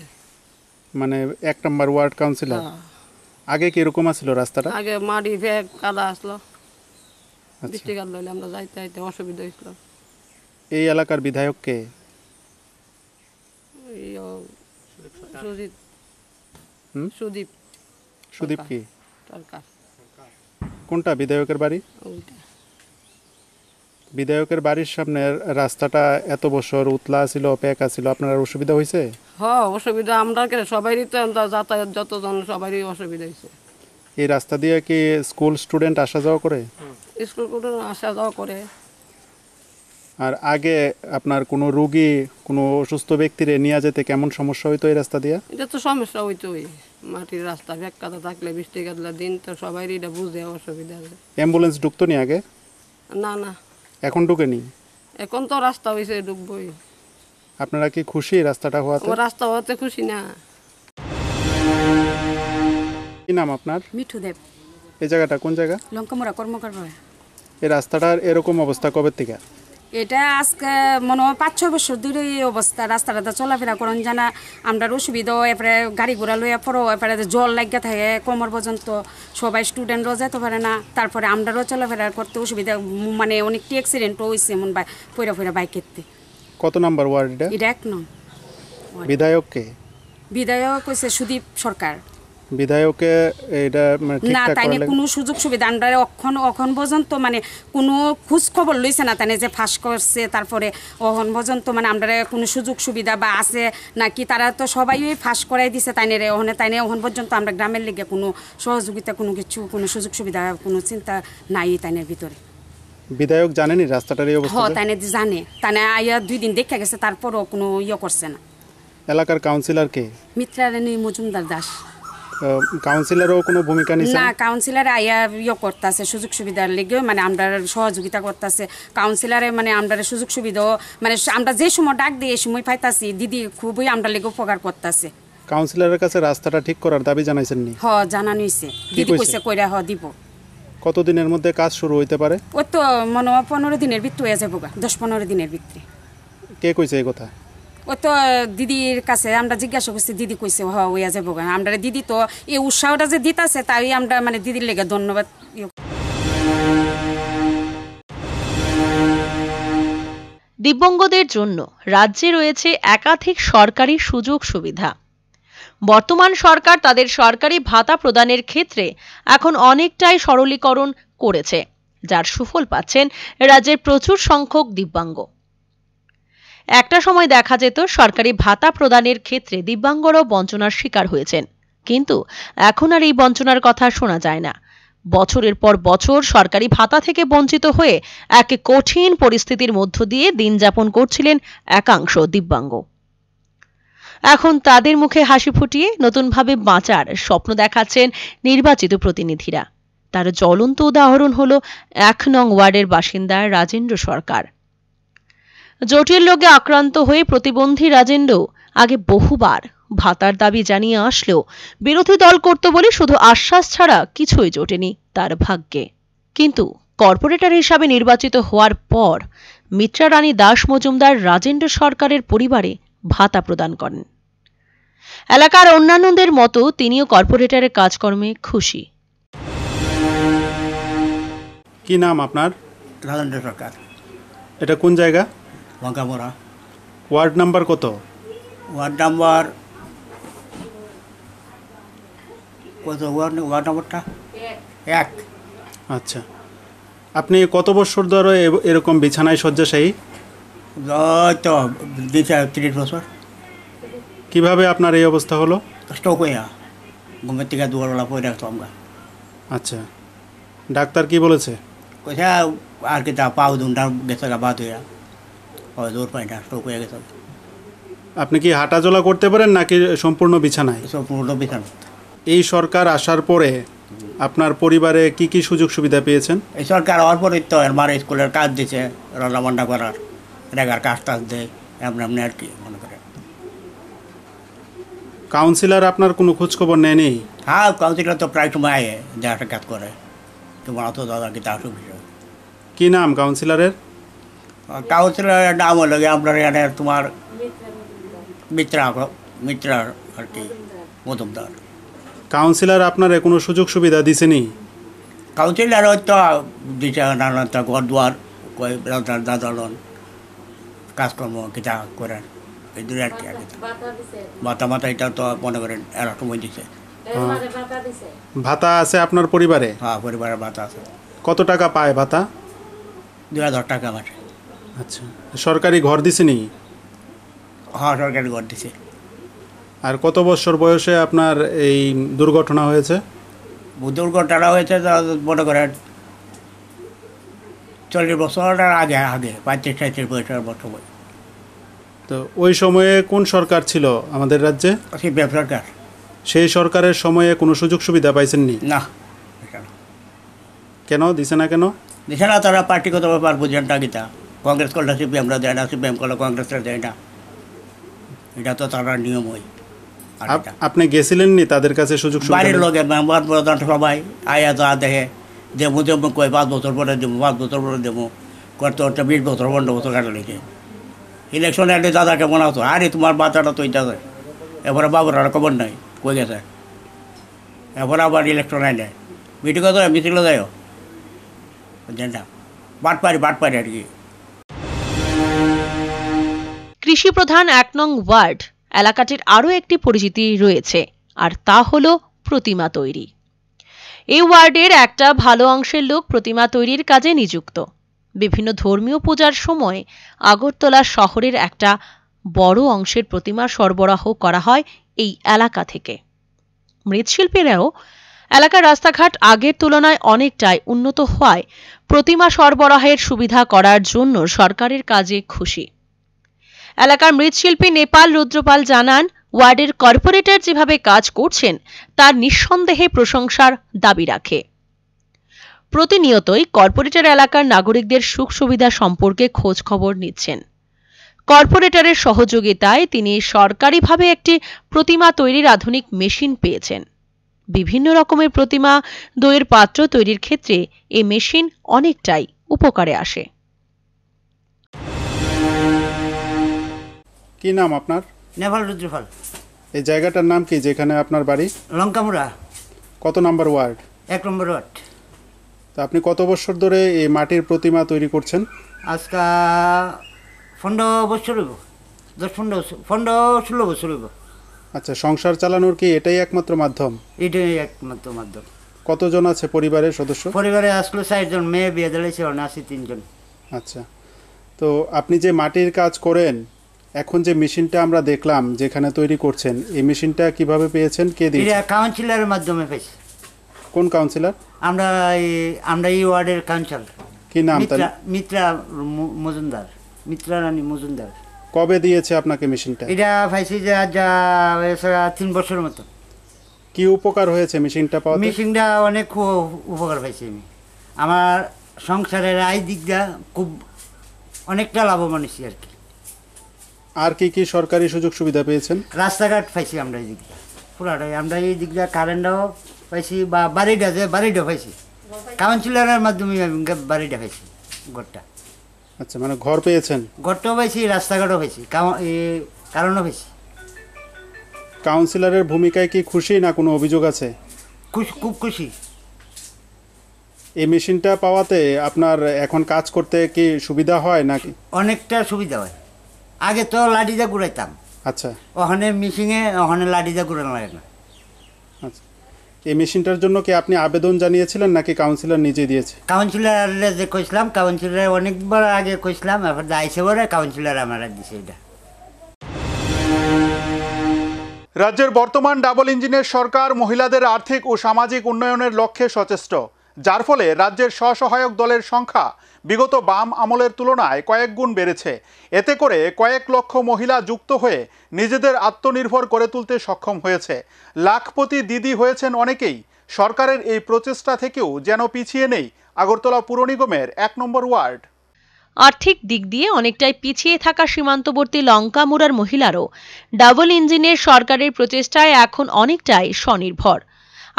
মানে 1 নম্বর ওয়ার্ড কাউন্সিলর। আগে কি এরকম ছিল রাস্তাটা? আগে মাটি ফেক কাদা আসলো, বৃষ্টিকাল হইলে আমরা যাইতে যাইতে অসুবিধা হয়েছিল। এই এলাকার বিধায়ক কে? সুদীপ। সুদীপ কি? সরকার। কোনটা বিধায়কের বাড়ি? বিধায়কের বাড়ির সামনে রাস্তাটা এত বছর উতলা ছিল, পেঁকা ছিল, আপনার অসুবিধা হয়েছে? হ্যাঁ অসুবিধা আমরা সবারই তো যাতায়াত যতজন সবারই অসুবিধা হয়েছে। এই রাস্তা দিয়ে কি স্কুল স্টুডেন্ট আসা যাওয়া করে? স্কুল আসা যাওয়া করে। আর আগে আপনার কোনো রোগী কোনো অসুস্থ ব্যক্তিরে নিয়ে যেতে কেমন সমস্যা হইতো এই রাস্তা দিয়ে? এটা তো সমস্যা হইতোই, মাটির রাস্তা ফেক কাদা থাকলে বৃষ্টি কাদলা দিন তো সবারই এটা বুঝে অসুবিধা আছে। অ্যাম্বুলেন্স ঢুকতো নি আগে? না না এখন ঢুকেনি? এখন তো রাস্তা হয়েছে ঢুকবই। আপনারা কি খুশি রাস্তাটা হওয়াতে? রাস্তা হওয়াতে খুশি না। কি নাম আপনার? মিঠু দেব। এই জায়গাটা কোন জায়গা? লঙ্কামোড়া কর্মকর্তা। এই রাস্তাটার এরকম অবস্থা কবে থেকে? এটা আজকে মনে হয় 5-6 বছর ধরে এই অবস্থা। রাস্তাটা চলাফেরা করেন জানা আমরা অসুবিধা, এরপরে গাড়ি ঘোড়া লইয়া পড়ো, এরপরে জল লাগিয়ে থাকে কোমর পর্যন্ত, সবাই স্টুডেন্টরাও যেতে পারে না, তারপরে আমরাও চলাফেরা করতে অসুবিধা, মানে অনেকটি অ্যাক্সিডেন্টও হয়েছে এমন পয়রা বাইকেতে। কত নাম্বার ওয়ার্ড এটা? এটা 1 নং। বিধায়ক কে? বিধায়ক হইছে সুদীপ সরকার। বিধায়কে এটা না তাই কোনো সুযোগ সুবিধা আমরা অখন পর্যন্ত মানে কোনো খোঁজ খবর লইছে না, তাই যে ফাঁস করছে তারপরে অখন পর্যন্ত মানে আমরা কোনো সুযোগ সুবিধা বা আছে নাকি, তারা তো সবাই ফাঁস করাই দিছে তাই রে ওখানে, তাই অখন পর্যন্ত আমরা গ্রামের লিগে কোনো সহযোগিতা কোনো কিছু কোনো সুযোগ সুবিধা কোনো চিন্তা নাই তাইনের ভিতরে। বিধায়ক জানেনি রাস্তাটার এই অবস্থা? হ্যাঁ তাই জানে, তাই আইয়া 2 দিন দেখা গেছে, তারপরও কোনো করছে না। এলাকার কাউন্সিলর কে? মিত্রাণী মজুমদার দাস। কাউন্সিলরও কোনো ভূমিকা নিছে না? কাউন্সিলর আইয়া করতেছে সুযোগ সুবিধার লেগে, মানে আমরা সহযোগিতা করতেছে কাউন্সিলরে, মানে আমরা সুযোগ সুবিধা মানে আমরা যে সময় ডাক দিই এই সময় পাইতাছি, দিদি খুবই আমরা লেগে উপকার করতেছে। কাউন্সিলরের কাছে রাস্তাটা ঠিক করার দাবি জানাইছেন নি? হ্যাঁ জানানো হইছে, দিদি কইছে কইরা দিব। কতদিনের মধ্যে কাজ শুরু হইতে পারে? ও তো মনে হয় 15 দিনের ভিতরে হয়ে যাবো, 10-15 দিনের ভিতরে। কে কইছে এই কথা? ও তো দিদির কাছে আমরা জিজ্ঞাসা করছি, দিদি কইছে হ্যাঁ হইয়া যাবো। আমরা দিদি তো এই উৎসাহটা যে দিতেছে তাই আমরা মানে দিদির লেগে ধন্যবাদ। দিব্যাঙ্গদের জন্য রাজ্যে রয়েছে একাধিক সরকারি সুযোগ সুবিধা। বর্তমান সরকার তাদের সরকারি ভাতা প্রদানের ক্ষেত্রে এখন অনেকটাই সরলীকরণ করেছে, যার সুফল পাচ্ছেন রাজ্যের প্রচুর সংখ্যক দিব্যাঙ্গ। একটা সময় দেখা যেত সরকারি ভাতা প্রদানের ক্ষেত্রে দিব্যাঙ্গরাও বঞ্চনার শিকার হয়েছেন, কিন্তু এখন আর এই বঞ্চনার কথা শোনা যায় না। বছরের পর বছর সরকারি ভাতা থেকে বঞ্চিত হয়ে এক কঠিন পরিস্থিতির মধ্য দিয়ে দিন যাপন করছিলেন একাংশ দিব্যাঙ্গ। এখন তাদের মুখে হাসি ফুটিয়ে নতুনভাবে বাঁচার স্বপ্ন দেখাচ্ছেন নির্বাচিত প্রতিনিধিরা। তার জ্বলন্ত উদাহরণ হলো 1 নং ওয়ার্ডের বাসিন্দা রাজেন্দ্র সরকার। জটিল রোগে আক্রান্ত হয়ে প্রতিবন্ধী রাজেন্দ্র আগে বহুবার ভাতার দাবি জানিয়ে আসলেও বিরোধী দল করত বলে শুধু আশ্বাস ছাড়া কিছুই জোটেনি তার ভাগ্যে। কিন্তু কর্পোরেটর হিসাবে নির্বাচিত হওয়ার পর মিত্রারানী দাস মজুমদার রাজেন্দ্র সরকারের পরিবারে ভাতা প্রদান করেন। এলাকার অন্যান্যদের মতো তিনিও কর্পোরেটরের কাজকর্মে খুশি। কি নাম আপনার? রাজেন্দ্র সরকার। এটা কোন জায়গা? লঙ্কামোড়া। ওয়ার্ড নাম্বার কত? ওয়ার্ড নাম্বার কত? ওয়ার্ড নাম্বারটা 1। আচ্ছা, আপনি কত বছর ধরে এরকম বিছানায় শয্যাশায়ী? তো 30 বছর। কিভাবে আপনার এই অবস্থা হলো? স্ট্রোক হইয়া ঘুমের থেকে দুপুরবেলা পড়ে রাখতো আমরা। আচ্ছা, ডাক্তার কি বলেছে? কইছে আর কি তা পাও দুটা গেছে বাদ হইয়া দৌড় পাই না, স্ট্রোক হয়ে গেছে। আপনি কি হাঁটাচলা করতে পারেন নাকি সম্পূর্ণ বিছানায়? সম্পূর্ণ বিছানা। এই সরকার আসার পরে আপনার পরিবারে কি কি সুযোগ সুবিধা পেয়েছেন? এই সরকার হওয়ার পরে তো আমার স্কুলের কাজ দিছে রান্না বান্না করার, রেগার কাজ টাজ দেয় এমন এমনি আর কি মনে করেন। কাউন্সিলর আপনার কোনো খোঁজ খবর নেয়নি? হ্যাঁ, কাউন্সিলর তো প্রায় সময় আয়ে দেখা কাজ করে, তোমার অত দাদা কি তার বিষয়। কি নাম কাউন্সিলরের? কাউন্সিলরের নাম হলো আপনার এখানে তোমার মিত্রা আর কি মজুমদার। কাউন্সিলর আপনার কোনো সুযোগ সুবিধা দিছেনি? কাউন্সিলর হয়তো দিছে নানান ঘর দুয়ার কই দাদন কাজকর্ম কিতা করেন এই দূরে আর কি। মাথা মাথা এটা তো মনে করেন এরা সময় দিছে। ভাতা আছে আপনার পরিবারে? হ্যাঁ, পরিবারের ভাতা আছে। কত টাকা পায় ভাতা? 2000 টাকা মাসে। আচ্ছা, সরকারি ঘর দিছেনি? হ্যাঁ, সরকারি ঘর দিছে। আর কত বছর বয়সে আপনার এই দুর্ঘটনা হয়েছে? দুর্ঘটনা হয়েছে মনে করেন 40 বছর আগে 35-36 বছর বছর। তো ওই সময়ে কোন সরকার ছিল আমাদের রাজ্যে? সিপিএম সরকার। সেই সরকারের সময়ে কোনো সুযোগ সুবিধা পাইছেননি? না। কেন দিছে না? কেন দিছে না? তারা পার্টিগত ব্যাপার বুঝেন না গীতা। কংগ্রেস করলে সিপিএমরা দেয় না, সিপিএম করলে কংগ্রেসরা দেয় না, এটা তো তারা নিয়ম হয়। আপনি গেছিলেন নি তাদের কাছে সুযোগ সুবিধা? বাড়ির লোকে মেম্বার প্রধান সবাই আয়া যা দেখে দেবো দেবো কই 5 বছর পরে দেবো, 5 বছর পরে দেবো করতে করতে 20 বছর 15 বছর কাটা লিখে। ইলেকশনে এলে দাদাকে মনে হতো আরে তোমার বাচ্চাটা তো এটা যায়, এবারে বাবুর আর খবর নাই কই গেছে, এবার আবার ইলেকশন আইলে মিটিং তো মিছিল যায় বুঝছেন না, বাটপারি আর কি। কৃষি প্রধান 1 নং ওয়ার্ড এলাকাটির আরও একটি পরিচিতি রয়েছে, আর তা হলো প্রতিমা তৈরি। এই ওয়ার্ডের একটা ভালো অংশের লোক প্রতিমা তৈরির কাজে নিযুক্ত। বিভিন্ন ধর্মীয় পূজার সময় আগরতলা শহরের একটা বড় অংশের প্রতিমা সরবরাহ করা হয় এই এলাকা থেকে। মৃৎশিল্পীরাও এলাকার রাস্তাঘাট আগের তুলনায় অনেকটাই উন্নত হওয়ায় প্রতিমা সরবরাহের সুবিধা করার জন্য সরকারের কাজে খুশি। এলাকার মৃৎশিল্পী নেপাল রুদ্রপাল জানান, ওয়ার্ডের কর্পোরেটর যেভাবে কাজ করছেন তার নিঃসন্দেহে প্রশংসার দাবি রাখে। প্রতিনিয়তই কর্পোরেটর এলাকার নাগরিকদের সুখ সুবিধা সম্পর্কে খোঁজ খবর নিচ্ছেন। কর্পোরেটরের সহযোগিতায় তিনি সরকারিভাবে একটি প্রতিমা তৈরির আধুনিক মেশিন পেয়েছেন। বিভিন্ন রকমের প্রতিমা, দইয়ের পাত্র তৈরির ক্ষেত্রে এই মেশিন অনেকটাই উপকারে আসে। কি নাম আপনার? নেপাল রুদ্রপাল। এই জায়গাটার নাম কি যেখানে আপনার বাড়ি? লঙ্কামুড়া। কত নম্বর ওয়ার্ড? 1 নম্বর ওয়ার্ড। তো আপনি কত বছর ধরে এই মাটির প্রতিমা তৈরি করছেন? আজকা 15 বছর হইব, 10-15-16 বছর হইব। আচ্ছা, সংসার চালানোর কি এটাই একমাত্র মাধ্যম? এটাই একমাত্র মাধ্যম। কতজন আছে পরিবারের সদস্য? পরিবারে আসলো 4 জন, মেয়ে বিয়ে দিয়েছে, আছে 3 জন। আচ্ছা, তো আপনি যে মাটির কাজ করেন, এখন যে মেশিনটা আমরা দেখলাম যেখানে তৈরি করছেন, এই মেশিনটা কিভাবে পেয়েছেন? কে দিয়েছে? এটা কাউন্সিলরের মাধ্যমে পেয়েছি। কোন কাউন্সিলর? আমরা এই ওয়ার্ডের কাউন্সিলর। কি নাম তার? মিত্রা মজুমদার, মিত্রা রানী মজুমদার। কবে দিয়েছে আপনাকে মেশিনটা? এটা পাইছি যে আজ 3 বছরের মতো। কি উপকার হয়েছে মেশিনটা পাওয়াতে? মেশিনটা অনেক উপকার পাইছি আমি। আমার সংসারের আয় দিকটা খুব অনেকটা লাভবান হয়েছি আর কি। আর কি কি সরকারি সুযোগ সুবিধা পেয়েছেন? রাস্তাঘাট পাইছি আমরা এই দিকটা পুরাটাই, আমরা এই দিকটা কারেন্টও পাইছি, বা বাড়িটা পাইছি কাউন্সিলরের মাধ্যমে আমি বাড়িটা পাইছি, ঘরটা। আচ্ছা, মানে ঘর পেয়েছেন? ঘরটাও পাইছি, রাস্তাঘাটও পাইছি, কারণও পাইছি। কাউন্সিলরের ভূমিকায় কি খুশি না কোনো অভিযোগ আছে? খুব খুশি। এই মেশিনটা পাওয়াতে আপনার এখন কাজ করতে কি সুবিধা হয় নাকি? অনেকটা সুবিধা হয়। আগে তো লাঠিটা ঘুরাইতাম। আচ্ছা। ওখানে মেশিনে ওখানে লাঠিটা ঘুরানো লাগে না। আচ্ছা, এই মেশিনটার জন্য কি আপনি আবেদন জানিয়েছিলেন নাকি কাউন্সিলর নিজে দিয়েছে? কাউন্সিলরে যে কইছিলাম, কাউন্সিলরে অনেকবার আগে কইছিলাম, এবার আইসে পরে কাউন্সিলর আমার দিছে এটা। রাজ্যের বর্তমান ডাবল ইঞ্জিনের সরকার মহিলাদের আর্থিক ও সামাজিক উন্নয়নের লক্ষ্যে সচেষ্ট, যার ফলে রাজ্যের স্বসহায়ক দলের সংখ্যা বিগত বাম আমলের তুলনায় কয়েক গুণ বেড়েছে। এতে করে কয়েক লক্ষ মহিলা যুক্ত হয়ে নিজেদের আত্মনির্ভর করে তুলতে সক্ষম হয়েছে। লাখপতি দিদি হয়েছেন অনেকেই। সরকারের এই প্রচেষ্টা থেকেও যেন পিছিয়ে নেই আগরতলা পুর নিগমের 1 নম্বর ওয়ার্ড। আর্থিক দিক দিয়ে অনেকটাই পিছিয়ে থাকা সীমান্তবর্তী লঙ্কামুড়ার মহিলারাও ডাবল ইঞ্জিনের সরকারের প্রচেষ্টায় এখন অনেকটাই স্বনির্ভর।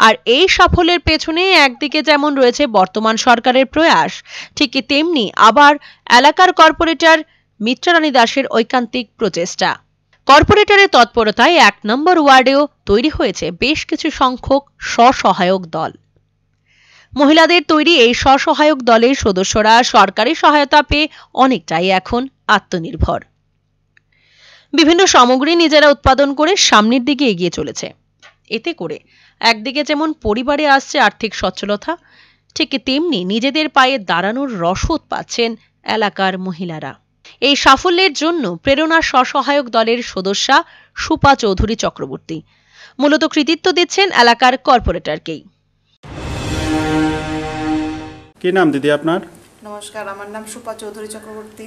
আর এই সাফল্যের পেছনে একদিকে যেমন রয়েছে বর্তমান সরকারের প্রয়াস, ঠিক তেমনি আবার এলাকার কর্পোরেটর মিত্রারানী দাসের ঐকান্তিক প্রচেষ্টা। কর্পোরেটরের তৎপরতায় 1 নম্বর ওয়ার্ডেও তৈরি হয়েছে বেশ কিছু সংখ্যক স্বসহায়ক দল। মহিলাদের তৈরি এই স্বসহায়ক দলের সদস্যরা সরকারি সহায়তা পেয়ে অনেকটাই এখন আত্মনির্ভর। বিভিন্ন সামগ্রী নিজেরা উৎপাদন করে সামনের দিকে এগিয়ে চলেছে। এতে করে একদিকে যেমন পরিবারে আসছে আর্থিক সচ্ছলতা, ঠিক তেমনি নিজেদের পায়ে দাঁড়ানোর রসদ পাচ্ছেন এলাকার মহিলারা। এই সাফল্যের জন্য প্রেরণা স্বসহায়ক দলের সদস্যা সুপা চৌধুরী চক্রবর্তী মূলত কৃতিত্ব দিচ্ছেন এলাকার কর্পোরেটরকেই। কি নাম দিদি আপনার? নমস্কার, আমার নাম সুপা চৌধুরী চক্রবর্তী।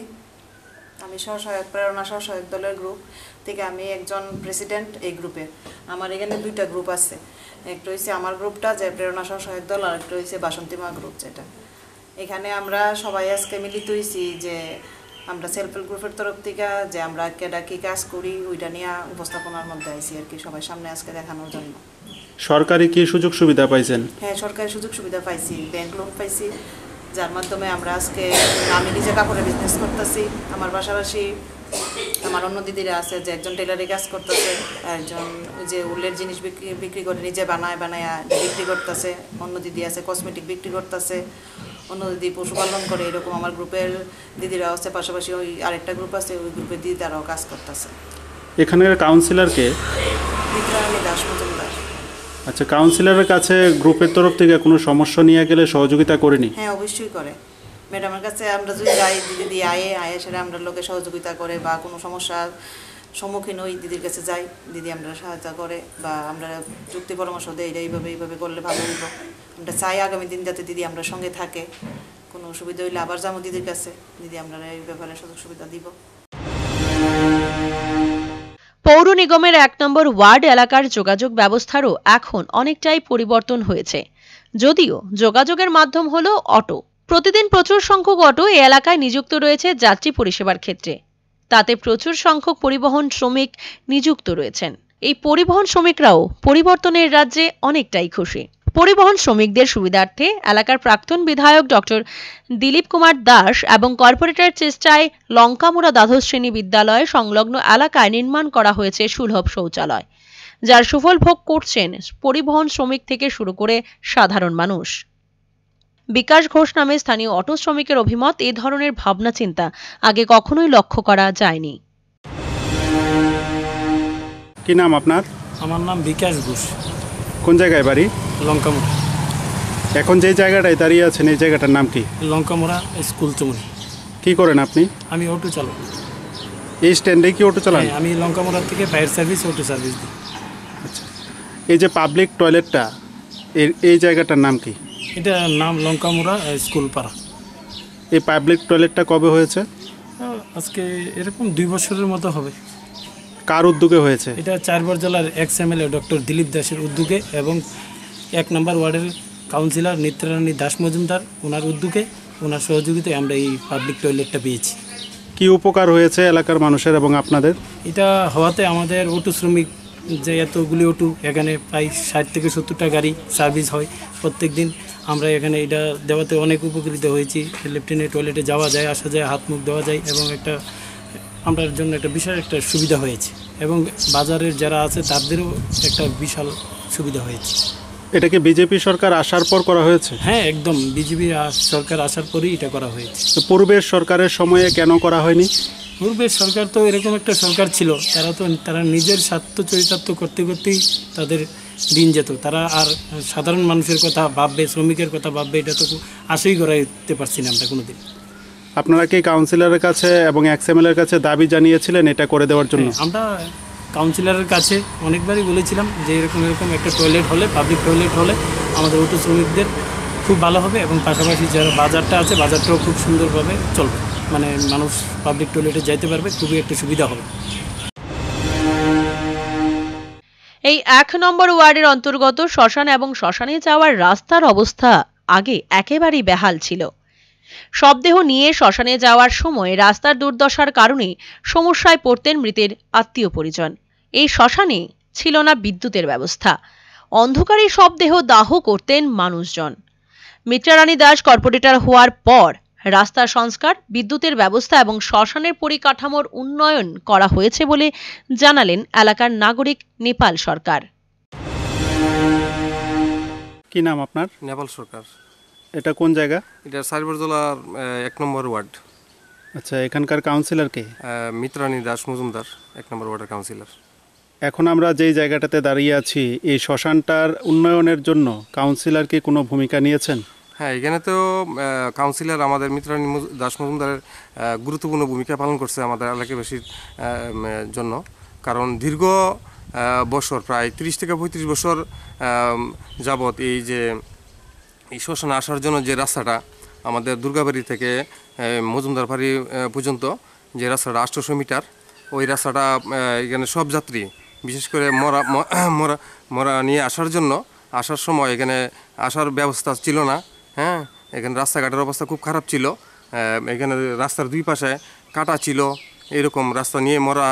আমি স্বসহায়ক প্রেরণা স্বসহায়ক দলের গ্রুপ থেকে আমি একজন প্রেসিডেন্ট এই গ্রুপের। আমার এখানে 2টা গ্রুপ আছে, একটা হচ্ছে আমার গ্রুপটা যে প্রেরণা স্বসহায়ক দল, আর একটা হচ্ছে বাসন্তী মা গ্রুপ যেটা। এখানে আমরা সবাই আজকে মিলিত হয়েছি যে আমরা সেলফ হেল্প গ্রুপের তরফ থেকে যে আমরা কেডা কী কাজ করি ওইটা নিয়ে উপস্থাপনার মধ্যে আইছি আর কি, সবাই সামনে আজকে দেখানোর জন্য। সরকারি কি সুযোগ সুবিধা পাইছেন? হ্যাঁ, সরকারি সুযোগ সুবিধা পাইছি, ব্যাংক লোন পাইছি, যার মাধ্যমে আমরা আজকে আমি নিজে কাপড়ের বিজনেস করতেছি। আমার পাশাপাশি আমার অন্য দিদিরা আছে যে একজন টেলারি কাজ করতেছে, একজন যে উলের জিনিস বিক্রি করে নিজে বানায় বিক্রি করতেছে, অন্য দিদি আছে কসমেটিক বিক্রি করতেছে, অন্য দিদি পশুপালন করে। এরকম আমার গ্রুপের দিদিরা আছে, পাশাপাশি ওই আরেকটা গ্রুপ আছে, ওই গ্রুপের দিদিরাও কাজ করতেছে। এখানের কাউন্সিলর কে? মিত্রারানী দাস মজুমদার। আচ্ছা, কাউন্সিলরের কাছে গ্রুপের তরফ থেকে কোনো সমস্যা নিয়ে গেলে সহযোগিতা করেনি? হ্যাঁ, অবশ্যই করে। ম্যাডামের কাছে আমরা যদি যাই, দিদি আয়ে সেটা আমরা লোকে সহযোগিতা করে, বা কোনো সমস্যার সম্মুখীন হই দিদির কাছে যাই, দিদি আমরা সহায়তা করে বা আমরা যুক্তি পরামর্শ দেই, এইভাবে করলে ভালো হইব। আমরা চাই আগামী দিন যাতে দিদি আমরা সঙ্গে থাকে, কোনো অসুবিধা হইলে আবার যাবো দিদির কাছে, দিদি আমরা এই ব্যাপারে সুযোগ সুবিধা দিব। পৌর নিগমের 1 নম্বর ওয়ার্ড এলাকার যোগাযোগ ব্যবস্থারও এখন অনেকটাই পরিবর্তন হয়েছে। যদিও যোগাযোগের মাধ্যম হলো অটো। প্রতিদিন প্রচুর সংখ্যক অটো এই এলাকায় নিযুক্ত রয়েছে যাত্রী পরিষেবার ক্ষেত্রে। তাতে প্রচুর সংখ্যক পরিবহন শ্রমিক নিযুক্ত রয়েছেন। এই পরিবহন শ্রমিকরাও পরিবর্তনের রাজ্যে অনেকটাই খুশি। পরিবহন শ্রমিকদের সুবিধার্থে এলাকার প্রাক্তন বিধায়ক ডক্টর দিলীপ কুমার দাস এবং কর্পোরেটর চেষ্টায় লঙ্কামুড়া দ্বাদশ শ্রেণী বিদ্যালয় সংলগ্ন এলাকায় নির্মাণ করা হয়েছে সুলভ শৌচালয়, যার সুফল ভোগ করছেন পরিবহন শ্রমিক থেকে শুরু করে সাধারণ মানুষ। বিকাশ ঘোষ নামে স্থানীয় অটো শ্রমিকের অভিমত, এই ধরনের ভাবনা চিন্তা আগে কখনোই লক্ষ্য করা যায়নি। কি নাম আপনার? আমার নাম বিকাশ ঘোষ। কোন জায়গায় বাড়ি? লঙ্কামুড়া। এখন যে জায়গাটায় দাঁড়িয়ে আছেন এই জায়গাটার নাম কি? লঙ্কামুড়া স্কুল চমুনি। কি করেন আপনি? আমি অটো চালক। এই স্ট্যান্ডে কি অটো চালান? আমি লঙ্কামুড়া থেকে ফায়ার সার্ভিস অটো সার্ভিস দিই। আচ্ছা, এই যে পাবলিক টয়লেটটা, এই জায়গাটার নাম কি? এটা নাম লঙ্কামুড়া স্কুল পাড়া। এই পাবলিক টয়লেটটা কবে হয়েছে? আজকে এরকম 2 বছরের মতো হবে। কার উদ্যোগে হয়েছে? এটা 4 জেলার এক্স-এমএলএ ডক্টর দিলীপ দাসের উদ্যোগে এবং 1 নম্বর ওয়ার্ডের কাউন্সিলর মিত্রারানী দাস মজুমদার ওনার উদ্যোগে, ওনার সহযোগিতায় আমরা এই পাবলিক টয়লেটটা পেয়েছি। কি উপকার হয়েছে এলাকার মানুষের এবং আপনাদের? এটা হওয়াতে আমাদের অটো শ্রমিক যে এতগুলি অটো, এখানে প্রায় 60 থেকে 70টা গাড়ি সার্ভিস হয় প্রত্যেক দিন। আমরা এখানে এটা দেওয়াতে অনেক উপকৃত হয়েছি। লেফটেন্যান্ট টয়লেটে যাওয়া যায়, আসা যায়, হাত মুখ দেওয়া যায় এবং একটা আমরা জন্য একটা বিশাল একটা সুবিধা হয়েছে এবং বাজারের যারা আছে তাদেরও একটা বিশাল সুবিধা হয়েছে। এটা কি বিজেপি সরকার আসার পর করা হয়েছে? হ্যাঁ, একদম বিজেপি সরকার আসার পরেই এটা করা হয়েছে। তো পূর্বের সরকারের সময়ে কেন করা হয়নি? পূর্বের সরকার তো এরকম একটা সরকার ছিল, তারা নিজের স্বার্থ চরিতার্থ করতে করতেই তাদের দিন যেত। তারা আর সাধারণ মানুষের কথা ভাববে, শ্রমিকের কথা ভাববে, এটা তো আশাই করাইতে পারছি না আমরা কোনোদিন। আপনারা কি কাউন্সিলরের কাছে এবং এক্স-এমএলএর কাছে দাবি জানিয়েছিলেন এটা করে দেওয়ার জন্য? আমরা কাউন্সিলরের কাছে অনেকবারই বলেছিলাম যে এরকম একটা টয়লেট হলে, পাবলিক টয়লেট হলে আমাদের অটো শ্রমিকদের খুব ভালো হবে এবং পাশাপাশি যারা বাজারটা আছে বাজারটাও খুব সুন্দরভাবে চলবে, মানে মানুষ পাবলিক টয়লেটে যাইতে পারবে, খুবই একটা সুবিধা হবে। এই 1 নম্বর ওয়ার্ডের অন্তর্গত শ্মশান এবং শ্মশানে যাওয়ার রাস্তার অবস্থা আগে একেবারেই বেহাল ছিল। শবদেহ নিয়ে শ্মশানে যাওয়ার সময় রাস্তার দুর্দশার কারণে সমস্যায় পড়তেন মৃতের আত্মীয় পরিজন। এই শ্মশানে ছিল না বিদ্যুতের ব্যবস্থা, অন্ধকারে শবদেহ দাহ করতেন মানুষজন। মিত্রা রানী দাস কর্পোরেটর হওয়ার পর রাস্তা সংস্কার, বিদ্যুতের ব্যবস্থা এবং শ্মশানের পরিকাঠামোর উন্নয়ন করা হয়েছে বলে জানালেন এলাকার নাগরিক নেপাল সরকার। কি নাম আপনার? নেপাল সরকার। এটা কোন জায়গা? এটা সারিবরজলার 1 নম্বর ওয়ার্ড। আচ্ছা, এখানকার কাউন্সিলর কে? মিত্রা রানী দাস মজুমদার, 1 নম্বর ওয়ার্ডের কাউন্সিলর। এখন আমরা যেই জায়গাটাতে দাঁড়িয়ে আছি, এই শ্মশানটার উন্নয়নের জন্য কাউন্সিলর কি কোনো ভূমিকা নিয়েছেন? হ্যাঁ, এখানে তো কাউন্সিলর আমাদের মিত্রা রানী দাস মজুমদারের গুরুত্বপূর্ণ ভূমিকা পালন করছে আমাদের এলাকাবাসীর জন্য। কারণ দীর্ঘ বছর, প্রায় 30 থেকে 35 বছর যাবৎ এই শ্মশানে আসার জন্য যে রাস্তাটা আমাদের দুর্গাবাড়ি থেকে মজুমদার বাড়ি পর্যন্ত যে রাস্তাটা 800 মিটার, ওই রাস্তাটা এখানে সব যাত্রী বিশেষ করে মরা নিয়ে আসার সময় এখানে আসার ব্যবস্থা ছিল না। হ্যাঁ, এখানে রাস্তাঘাটের অবস্থা খুব খারাপ ছিল। এখানে রাস্তার দুই পাশে কাটা ছিল, এরকম রাস্তা নিয়ে মরা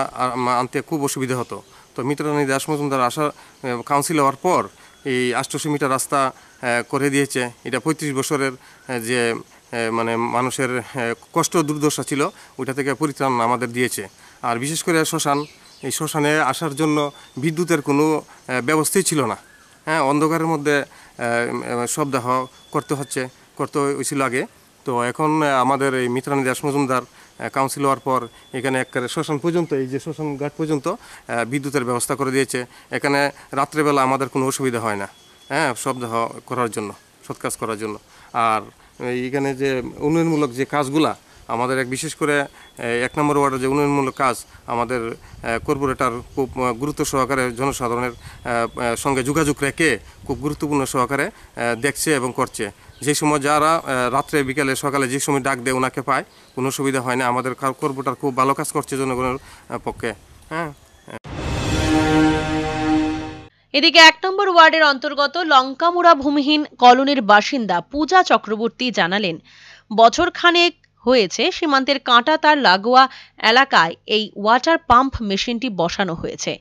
আনতে খুব অসুবিধা হতো। তো মিত্রা রানী দাস মজুমদার কাউন্সিল হওয়ার পর এই 800 মিটার রাস্তা করে দিয়েছে। এটা 35 বছরের যে মানে মানুষের কষ্ট দুর্দশা ছিল, ওইটা থেকে পরিত্রাণ আমাদের দিয়েছে। আর বিশেষ করে এই শ্মশানে আসার জন্য বিদ্যুতের কোনো ব্যবস্থাই ছিল না। হ্যাঁ, অন্ধকারের মধ্যে শবদাহ করতে হয়েছিল আগে। তো এখন আমাদের এই মিত্রা রানী দাস মজুমদার কাউন্সিল হওয়ার পর এখানে একেবারে শ্মশান পর্যন্ত, এই যে শ্মশান ঘাট পর্যন্ত বিদ্যুতের ব্যবস্থা করে দিয়েছে। এখানে রাত্রেবেলা আমাদের কোনো অসুবিধা হয় না, হ্যাঁ, শবদাহ করার জন্য, সৎকাজ করার জন্য। আর এইখানে যে উন্নয়নমূলক যে কাজগুলা আমাদের বিশেষ করে 1 নম্বর ওয়ার্ডের যে উন্নয়নমূলক কাজ আমাদের কর্পোরেটর খুব গুরুত্ব সহকারে জনসাধারণের সঙ্গে যোগাযোগ রেখে খুব গুরুত্বপূর্ণ সহকারে দেখছে এবং করছে। যে সময় যারা রাত্রে বিকালে সকালে যে সময় ডাক দেয় ওনাকে পায়, কোনো সুবিধা হয় না। আমাদের কর্পোরেটর খুব ভালো কাজ করছে জনগণের পক্ষে। হ্যাঁ, এদিকে 1 নম্বর ওয়ার্ডের অন্তর্গত লঙ্কামুড়া ভূমিহীন কলোনির বাসিন্দা পূজা চক্রবর্তী জানালেন, বছর খানেক হয়েছে সীমান্তের কাঁটা তার লাগোয়া এলাকায় এই ওয়াটার পাম্প মেশিনটি বসানো হয়েছে।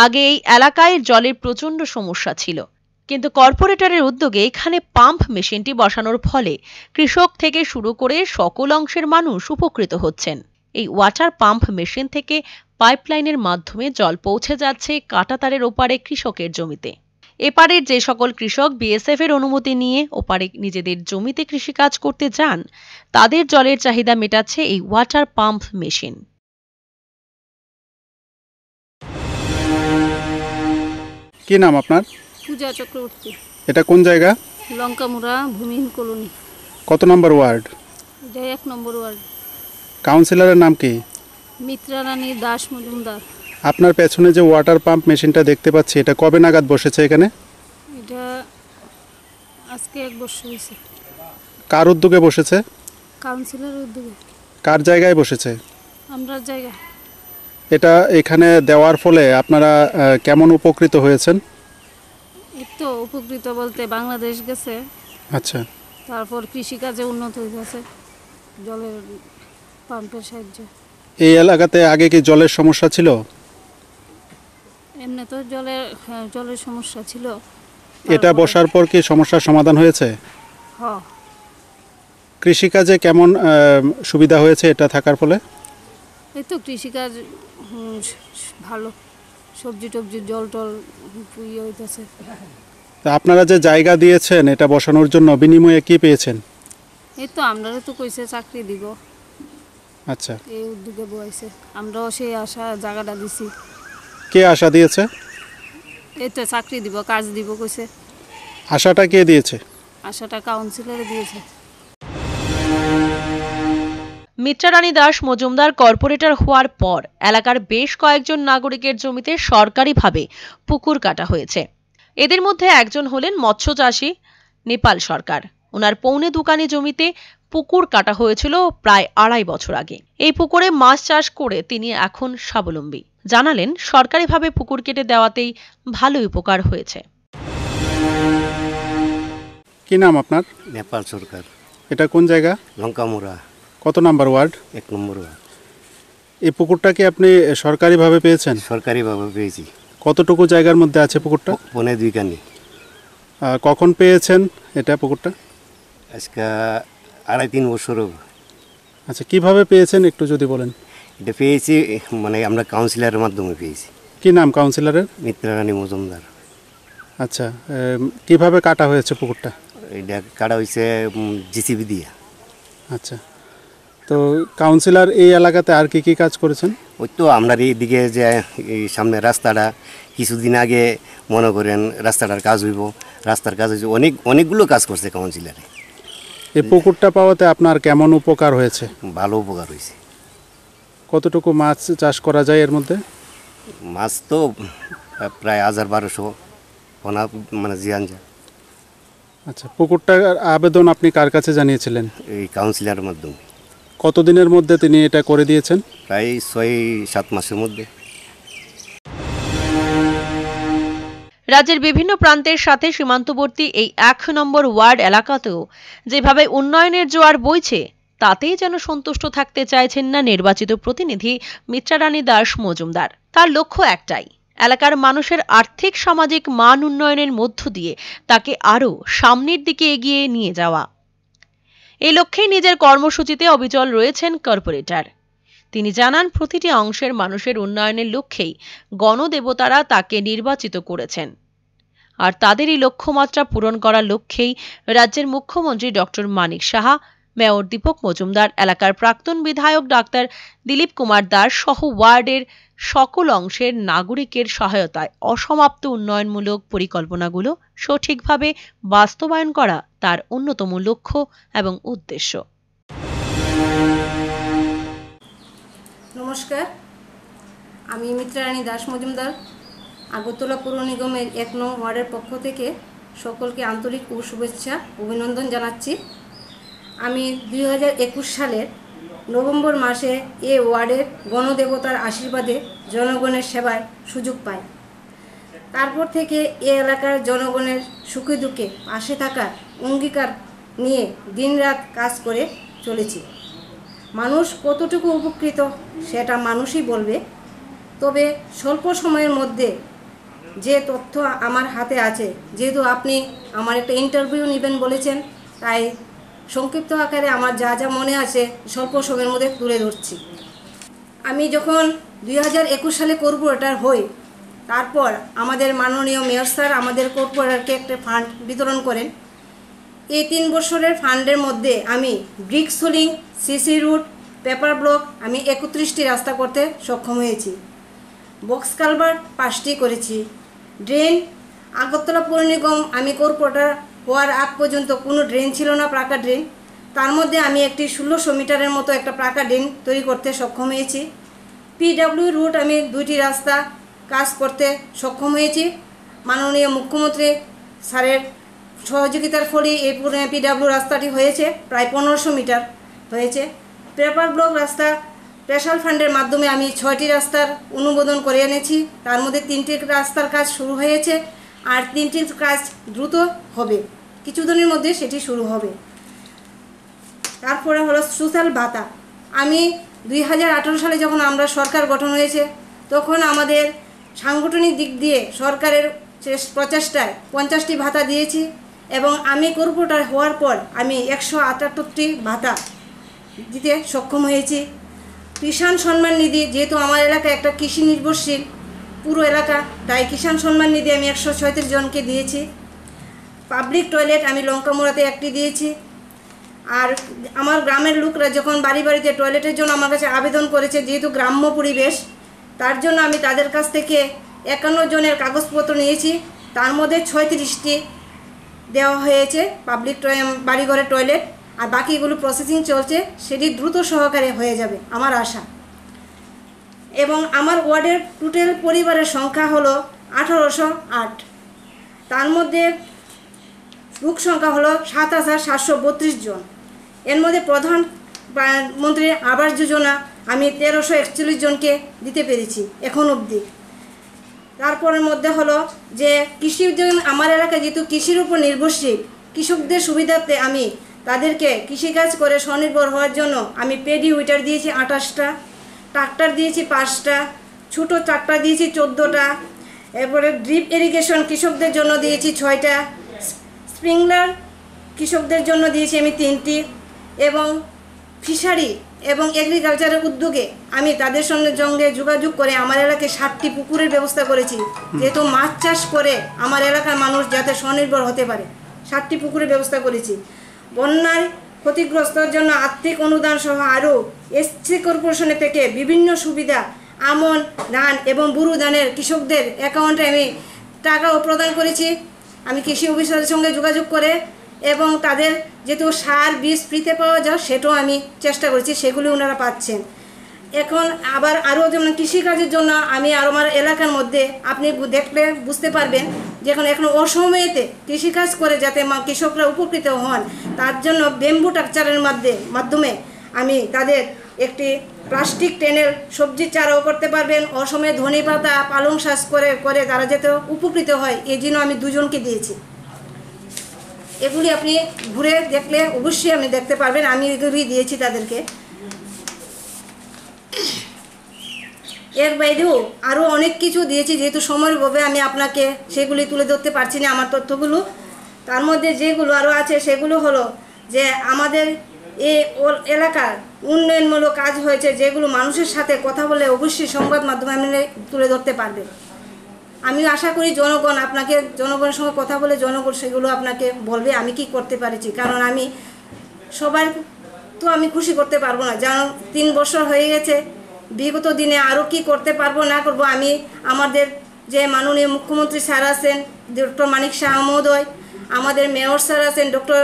আগে এই এলাকায় জলের প্রচণ্ড সমস্যা ছিল, কিন্তু কর্পোরেটরের উদ্যোগে এখানে পাম্প মেশিনটি বসানোর ফলে কৃষক থেকে শুরু করে সকল অংশের মানুষ উপকৃত হচ্ছেন। এই ওয়াটার পাম্প মেশিন থেকে পাইপলাইনের মাধ্যমে জল পৌঁছে যাচ্ছে কাঁটাতারের ওপারে কৃষকের জমিতে। এপারের যে সকল কৃষক বিএসএফ এর অনুমতি নিয়ে ওপারে নিজেদের জমিতে কৃষিকাজ করতে যান, তাদের জলের চাহিদা মেটাচ্ছে এই ওয়াটার পাম্প মেশিন। কি নাম আপনার? পূজা চক্রবর্তী। এটা কোন জায়গা? লঙ্কামুড়া ভূমিহীন কলোনি। কত নম্বর ওয়ার্ড? এটা 1 নম্বর ওয়ার্ড। কাউন্সিলরের নাম কি? মিত্রা রানী দাস মজুমদার। আপনার পেছনে যে ওয়াটার পাম্প মেশিনটা দেখতে পাচ্ছি, এটা কবে নাগাদ বসেছে এখানে? এটা আজকে 1 বছর হয়েছে। কার উদ্যোগে বসেছে? কাউন্সিলরের উদ্যোগে। কার জায়গায় বসেছে? আমরা জায়গা। এটা এখানে দেওয়ার ফলে আপনারা কেমন উপকৃত হয়েছেন? এই তো উপকৃত বলতে বাংলাদেশ গেছে। আচ্ছা, তারপর কৃষিকাজে উন্নত হয়েছে জলের পাম্পের সাহায্যে। এই এলাকাতে আগে কি জলের সমস্যা ছিল? এমনি তো জলের সমস্যা ছিল। এটা বসার পর কি সমস্যার সমাধান হয়েছে? হ্যাঁ। কৃষিকাজে কেমন সুবিধা হয়েছে এটা থাকার ফলে? এই তো কৃষিকাজ ভালো, সবজি টবজি জল টল ইয়ে হইতেছে। তা আপনারা যে জায়গা দিয়েছেন এটা বসানোর জন্য, বিনিময়ে কি পেয়েছেন? এই তো আমরাও তো কইছে চাকরি দিব। আচ্ছা, এই উদ্যোগে বইছে, আমরাও সেই আশা জায়গাটা দিছি। কে আশা দিয়েছে? এই তো চাকরি দিব, কাজ দিব কইছে। আশাটা কে দিয়েছে? আশাটা কাউন্সিলরে দিয়েছে। মিত্রা রানী দাস মজুমদার কর্পোরেটর হওয়ার পর এলাকার বেশ কয়েকজন নাগরিকের জমিতে সরকারিভাবে পুকুর কাটা হয়েছে। এদের মধ্যে একজন হলেন মৎস্য চাষী নেপাল সরকার। ওনার 2.25 কানি জমিতে পুকুর কাটা হয়েছিল প্রায় 2.5 বছর আগে। এই পুকুরে মাছ চাষ করে তিনি এখন স্বাবলম্বী। জানালেন, সরকারিভাবে পুকুর কেটে দেওয়াতেই ভালো উপকার হয়েছে। কি নাম আপনার? নেপাল সরকার। এটা কোন জায়গা? লঙ্কামুড়া। কত নাম্বার ওয়ার্ড? 1 নম্বর ওয়ার্ড। এই পুকুরটা কি আপনি সরকারিভাবে পেয়েছেন? সরকারিভাবে পেয়েছি। কতটুকু জায়গার মধ্যে আছে পুকুরটা? 2.5 কানি। কখন পেয়েছেন এটা পুকুরটা? আজকে 2.5-3 বছর হবে। আচ্ছা, কিভাবে পেয়েছেন একটু যদি বলেন। এটা পেয়েছি মানে আমরা কাউন্সিলরের মাধ্যমে পেয়েছি। কি নাম কাউন্সিলরের? মিত্রারানী মজুমদার। আচ্ছা, কিভাবে কাটা হয়েছে পুকুরটা? এটা কাটা হয়েছে জিসিবি দিয়ে। আচ্ছা, তো কাউন্সিলর এই এলাকাতে আর কি কি কাজ করেছেন? ওই তো আমরা এইদিকে যে এই সামনে রাস্তাটা কিছুদিন আগে মনে করেন রাস্তাটার কাজ হইব, রাস্তার কাজ হয়েছে, অনেকগুলো কাজ করছে কাউন্সিলরে। এই পুকুরটা পাওয়াতে আপনার কেমন উপকার হয়েছে? ভালো উপকার হয়েছে। কতটুকু মাছ চাষ করা যায় এর মধ্যে? মাছ তো প্রায় 1000-1200 পোনা মানে জিয়ান যায়। আচ্ছা, পুকুরটার আবেদন আপনি কার কাছে জানিয়েছিলেন? এই কাউন্সিলরের মাধ্যমে। কতদিনের মধ্যে তিনি এটা করে দিয়েছেন? প্রায় 6-7 মাসের মধ্যে। রাজ্যের বিভিন্ন প্রান্তের সাথে সীমান্তবর্তী এই 1 নম্বর ওয়ার্ড এলাকাতেও যেভাবে উন্নয়নের জোয়ার বইছে তাতেই যেন সন্তুষ্ট থাকতে চাইছেন না নির্বাচিত প্রতিনিধি মিত্রারানী দাস মজুমদার। তার লক্ষ্য একটাই, এলাকার মানুষের আর্থিক সামাজিক মান উন্নয়নের মধ্য দিয়ে তাকে আরও সামনের দিকে এগিয়ে নিয়ে যাওয়া। এই লক্ষ্যেই নিজের কর্মসূচিতে অবিচল রয়েছেন কর্পোরেটর। তিনি জানান, প্রতিটি অংশের মানুষের উন্নয়নের লক্ষ্যেই গণদেবতারা তাকে নির্বাচিত করেছেন। আর তাদেরই লক্ষ্যমাত্রা পূরণ করার লক্ষ্যেই রাজ্যের মুখ্যমন্ত্রী ডক্টর মানিক সাহা, মেয়র দীপক মজুমদার, এলাকার প্রাক্তন বিধায়ক ডাক্তার দিলীপ কুমার দাস সহ ওয়ার্ডের সকল অংশের নাগরিকের সহায়তায় অসমাপ্ত উন্নয়নমূলক পরিকল্পনাগুলো সঠিকভাবে বাস্তবায়ন করা তার অন্যতম লক্ষ্য এবং উদ্দেশ্য। নমস্কার, আমি মিত্রারানী দাস মজুমদার আগরতলা পৌর নিগমের 1 নং ওয়ার্ডের পক্ষ থেকে সকলকে আন্তরিক ও শুভেচ্ছা অভিনন্দন জানাচ্ছি। আমি 2021 সালের নভেম্বর মাসে এ ওয়ার্ডের গণদেবতার আশীর্বাদে জনগণের সেবায় সুযোগ পাই। তারপর থেকে এ এলাকার জনগণের সুখে দুঃখে পাশে থাকার অঙ্গীকার নিয়ে দিনরাত কাজ করে চলেছি। মানুষ কতটুকু উপকৃত সেটা মানুষই বলবে, তবে স্বল্প সময়ের মধ্যে যে তথ্য আমার হাতে আছে, যেহেতু আপনি আমার একটা ইন্টারভিউ নেবেন বলেছেন, তাই সংক্ষিপ্ত আকারে আমার যা যা মনে আছে স্বল্প সময়ের মধ্যে তুলে ধরছি। আমি যখন 2021 সালে কর্পোরেটর হই, তারপর আমাদের মাননীয় মেয়র স্যার আমাদের কর্পোরেটরকে একটা ফান্ড বিতরণ করেন। এই 3 বছরের ফান্ডের মধ্যে আমি brick সোলিং, CC root, paper block আমি 31টি রাস্তা করতে সক্ষম হয়েছি। বক্স কালভার্ট 5টি করেছি। ড্রেন, আগরতলা পৌর নিগম আমি কর্পোরেটর হওয়ার আগ পর্যন্ত কোনো ড্রেন ছিল না, পাকা ড্রেন। তার মধ্যে আমি একটি 1600 মিটারের মতো একটা পাকা ড্রেন তৈরি করতে সক্ষম হয়েছি। পিডব্লিউ রুট আমি 2টি রাস্তা কাজ করতে সক্ষম হয়েছি। মাননীয় মুখ্যমন্ত্রী স্যারের সহযোগিতার ফলে এই পিডব্লিউ রাস্তাটি হয়েছে, প্রায় 1500 মিটার হয়েছে। পেপার ব্লক রাস্তা স্পেশাল ফান্ডের মাধ্যমে আমি 6টি রাস্তার অনুমোদন করে এনেছি। তার মধ্যে 3টি রাস্তার কাজ শুরু হয়েছে, আর 3টির কাজ দ্রুত হবে, কিছুদিনের মধ্যে সেটি শুরু হবে। তারপরে হলো সোশ্যাল ভাতা। আমি 2018 সালে যখন আমরা সরকার গঠন হয়েছে, তখন আমাদের সাংগঠনিক দিক দিয়ে সরকারের প্রচেষ্টায় 50টি ভাতা দিয়েছি, এবং আমি কর্পোরেটর হওয়ার পর আমি 178টি ভাতা দিতে সক্ষম হয়েছি। কিষাণ সম্মান নিধি, যেহেতু আমার এলাকা একটা কৃষি নির্ভরশীল পুরো এলাকা, তাই কিষাণ সম্মান নিধি আমি 136 জনকে দিয়েছি। পাবলিক টয়লেট আমি লঙ্কামুড়াতে একটি দিয়েছি। আর আমার গ্রামের লোকরা যখন বাড়ি বাড়িতে টয়লেটের জন্য আমার কাছে আবেদন করেছে, যেহেতু গ্রাম্য পরিবেশ, তার জন্য আমি তাদের কাছ থেকে 51 জনের কাগজপত্র নিয়েছি। তার মধ্যে 36টি দেওয়া হয়েছে পাবলিক বাড়িঘরের টয়লেট, আর বাকিগুলো প্রসেসিং চলছে, সেটি দ্রুত সহকারে হয়ে যাবে আমার আশা। এবং আমার ওয়ার্ডের টোটাল পরিবারের সংখ্যা হলো 1808। তার মধ্যে লোক সংখ্যা হলো 7732 জন। এর মধ্যে প্রধানমন্ত্রীর আবাস যোজনা আমি 1341 জনকে দিতে পেরেছি এখন অবধি। তারপরের মধ্যে হলো যে কৃষি, আমার এলাকায় যেহেতু কৃষির উপর নির্ভরশীল, কৃষকদের সুবিধার্থে আমি তাদেরকে কৃষিকাজ করে স্বনির্ভর হওয়ার জন্য আমি পেডি উইটার দিয়েছি 28টা, ট্রাক্টর দিয়েছি 5টা, ছোটো ট্রাক্টর দিয়েছি 14টা, এরপরে ড্রিপ ইরিগেশন কৃষকদের জন্য দিয়েছি 6টা, স্প্রিংলার কৃষকদের জন্য দিয়েছি আমি 3টি, এবং ফিশারি এবং এগ্রিকালচারের উদ্যোগে আমি তাদের সঙ্গে যোগাযোগ করে আমার এলাকায় 7টি পুকুরের ব্যবস্থা করেছি, যেহেতু মাছ চাষ করে আমার এলাকার মানুষ যাতে স্বনির্ভর হতে পারে। 7টি পুকুরের ব্যবস্থা করেছি। বন্যায় ক্ষতিগ্রস্তর জন্য আর্থিক অনুদান সহ আরও এসসি কর্পোরেশনের থেকে বিভিন্ন সুবিধা, আমন ধান এবং বুরু ধানের কৃষকদের অ্যাকাউন্টে আমি টাকাও প্রদান করেছি আমি কৃষি অফিসারের সঙ্গে যোগাযোগ করে, এবং তাদের যেহেতু সার বীজ ফ্রিতে পাওয়া যায় সেটাও আমি চেষ্টা করেছি, সেগুলি ওনারা পাচ্ছেন। এখন আবার আরও যেমন কৃষিকাজের জন্য আমি আর আমার এলাকার মধ্যে আপনি দেখলে বুঝতে পারবেন যে এখন অসময়েতে কৃষিকাজ করে যাতে কৃষকরা উপকৃত হন তার জন্য বেম্বু স্ট্রাকচারের মাধ্যমে আমি তাদের একটি প্লাস্টিক টেনের সবজির চারাও করতে পারবেন, অসময়ে ধনে পাতা পালং শাক করে তারা যাতে উপকৃত হয় এই জন্য আমি 2 জনকে দিয়েছি। এগুলি আপনি ঘুরে দেখলে অবশ্যই আপনি দেখতে পারবেন, আমি এগুলি দিয়েছি তাদেরকে। এর বাইরেও আরও অনেক কিছু দিয়েছি, যেহেতু সময়ের অভাবে আমি আপনাকে সেগুলি তুলে ধরতে পারছি না আমার তথ্যগুলো। তার মধ্যে যেগুলো আরও আছে সেগুলো হলো যে আমাদের এই এলাকার উন্নয়নমূলক কাজ হয়েছে, যেগুলো মানুষের সাথে কথা বলে অবশ্যই সংবাদ মাধ্যমে আপনি তুলে ধরতে পারবেন। আমি আশা করি জনগণ আপনাকে জনগণের সঙ্গে কথা বলে জনগণ সেগুলো আপনাকে বলবে আমি কি করতে পারছি, কারণ আমি সবার তো আমি খুশি করতে পারবো না, যেন 3 বছর হয়ে গেছে, বিগত দিনে আরও কি করতে পারবো না করবো আমি আমাদের যে মাননীয় মুখ্যমন্ত্রী স্যার আছেন ডক্টর মানিক শাহ মহোদয়, আমাদের মেয়র স্যার আছেন ডক্টর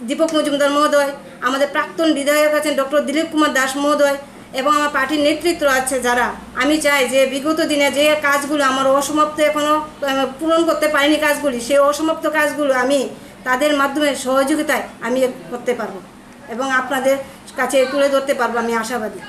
দীপক মজুমদার মহোদয়, আমাদের প্রাক্তন বিধায়ক আছেন ডক্টর দিলীপ কুমার দাস মহোদয়, এবং আমার পার্টির নেতৃত্ব আছে যারা, আমি চাই যে বিগত দিনে যে কাজগুলো আমার অসমাপ্ত এখনও পূরণ করতে পারিনি কাজগুলি, সেই অসমাপ্ত কাজগুলো আমি তাদের মাধ্যমে সহযোগিতায় আমি করতে পারবো এবং আপনাদের কাছে তুলে ধরতে পারবো, আমি আশাবাদী।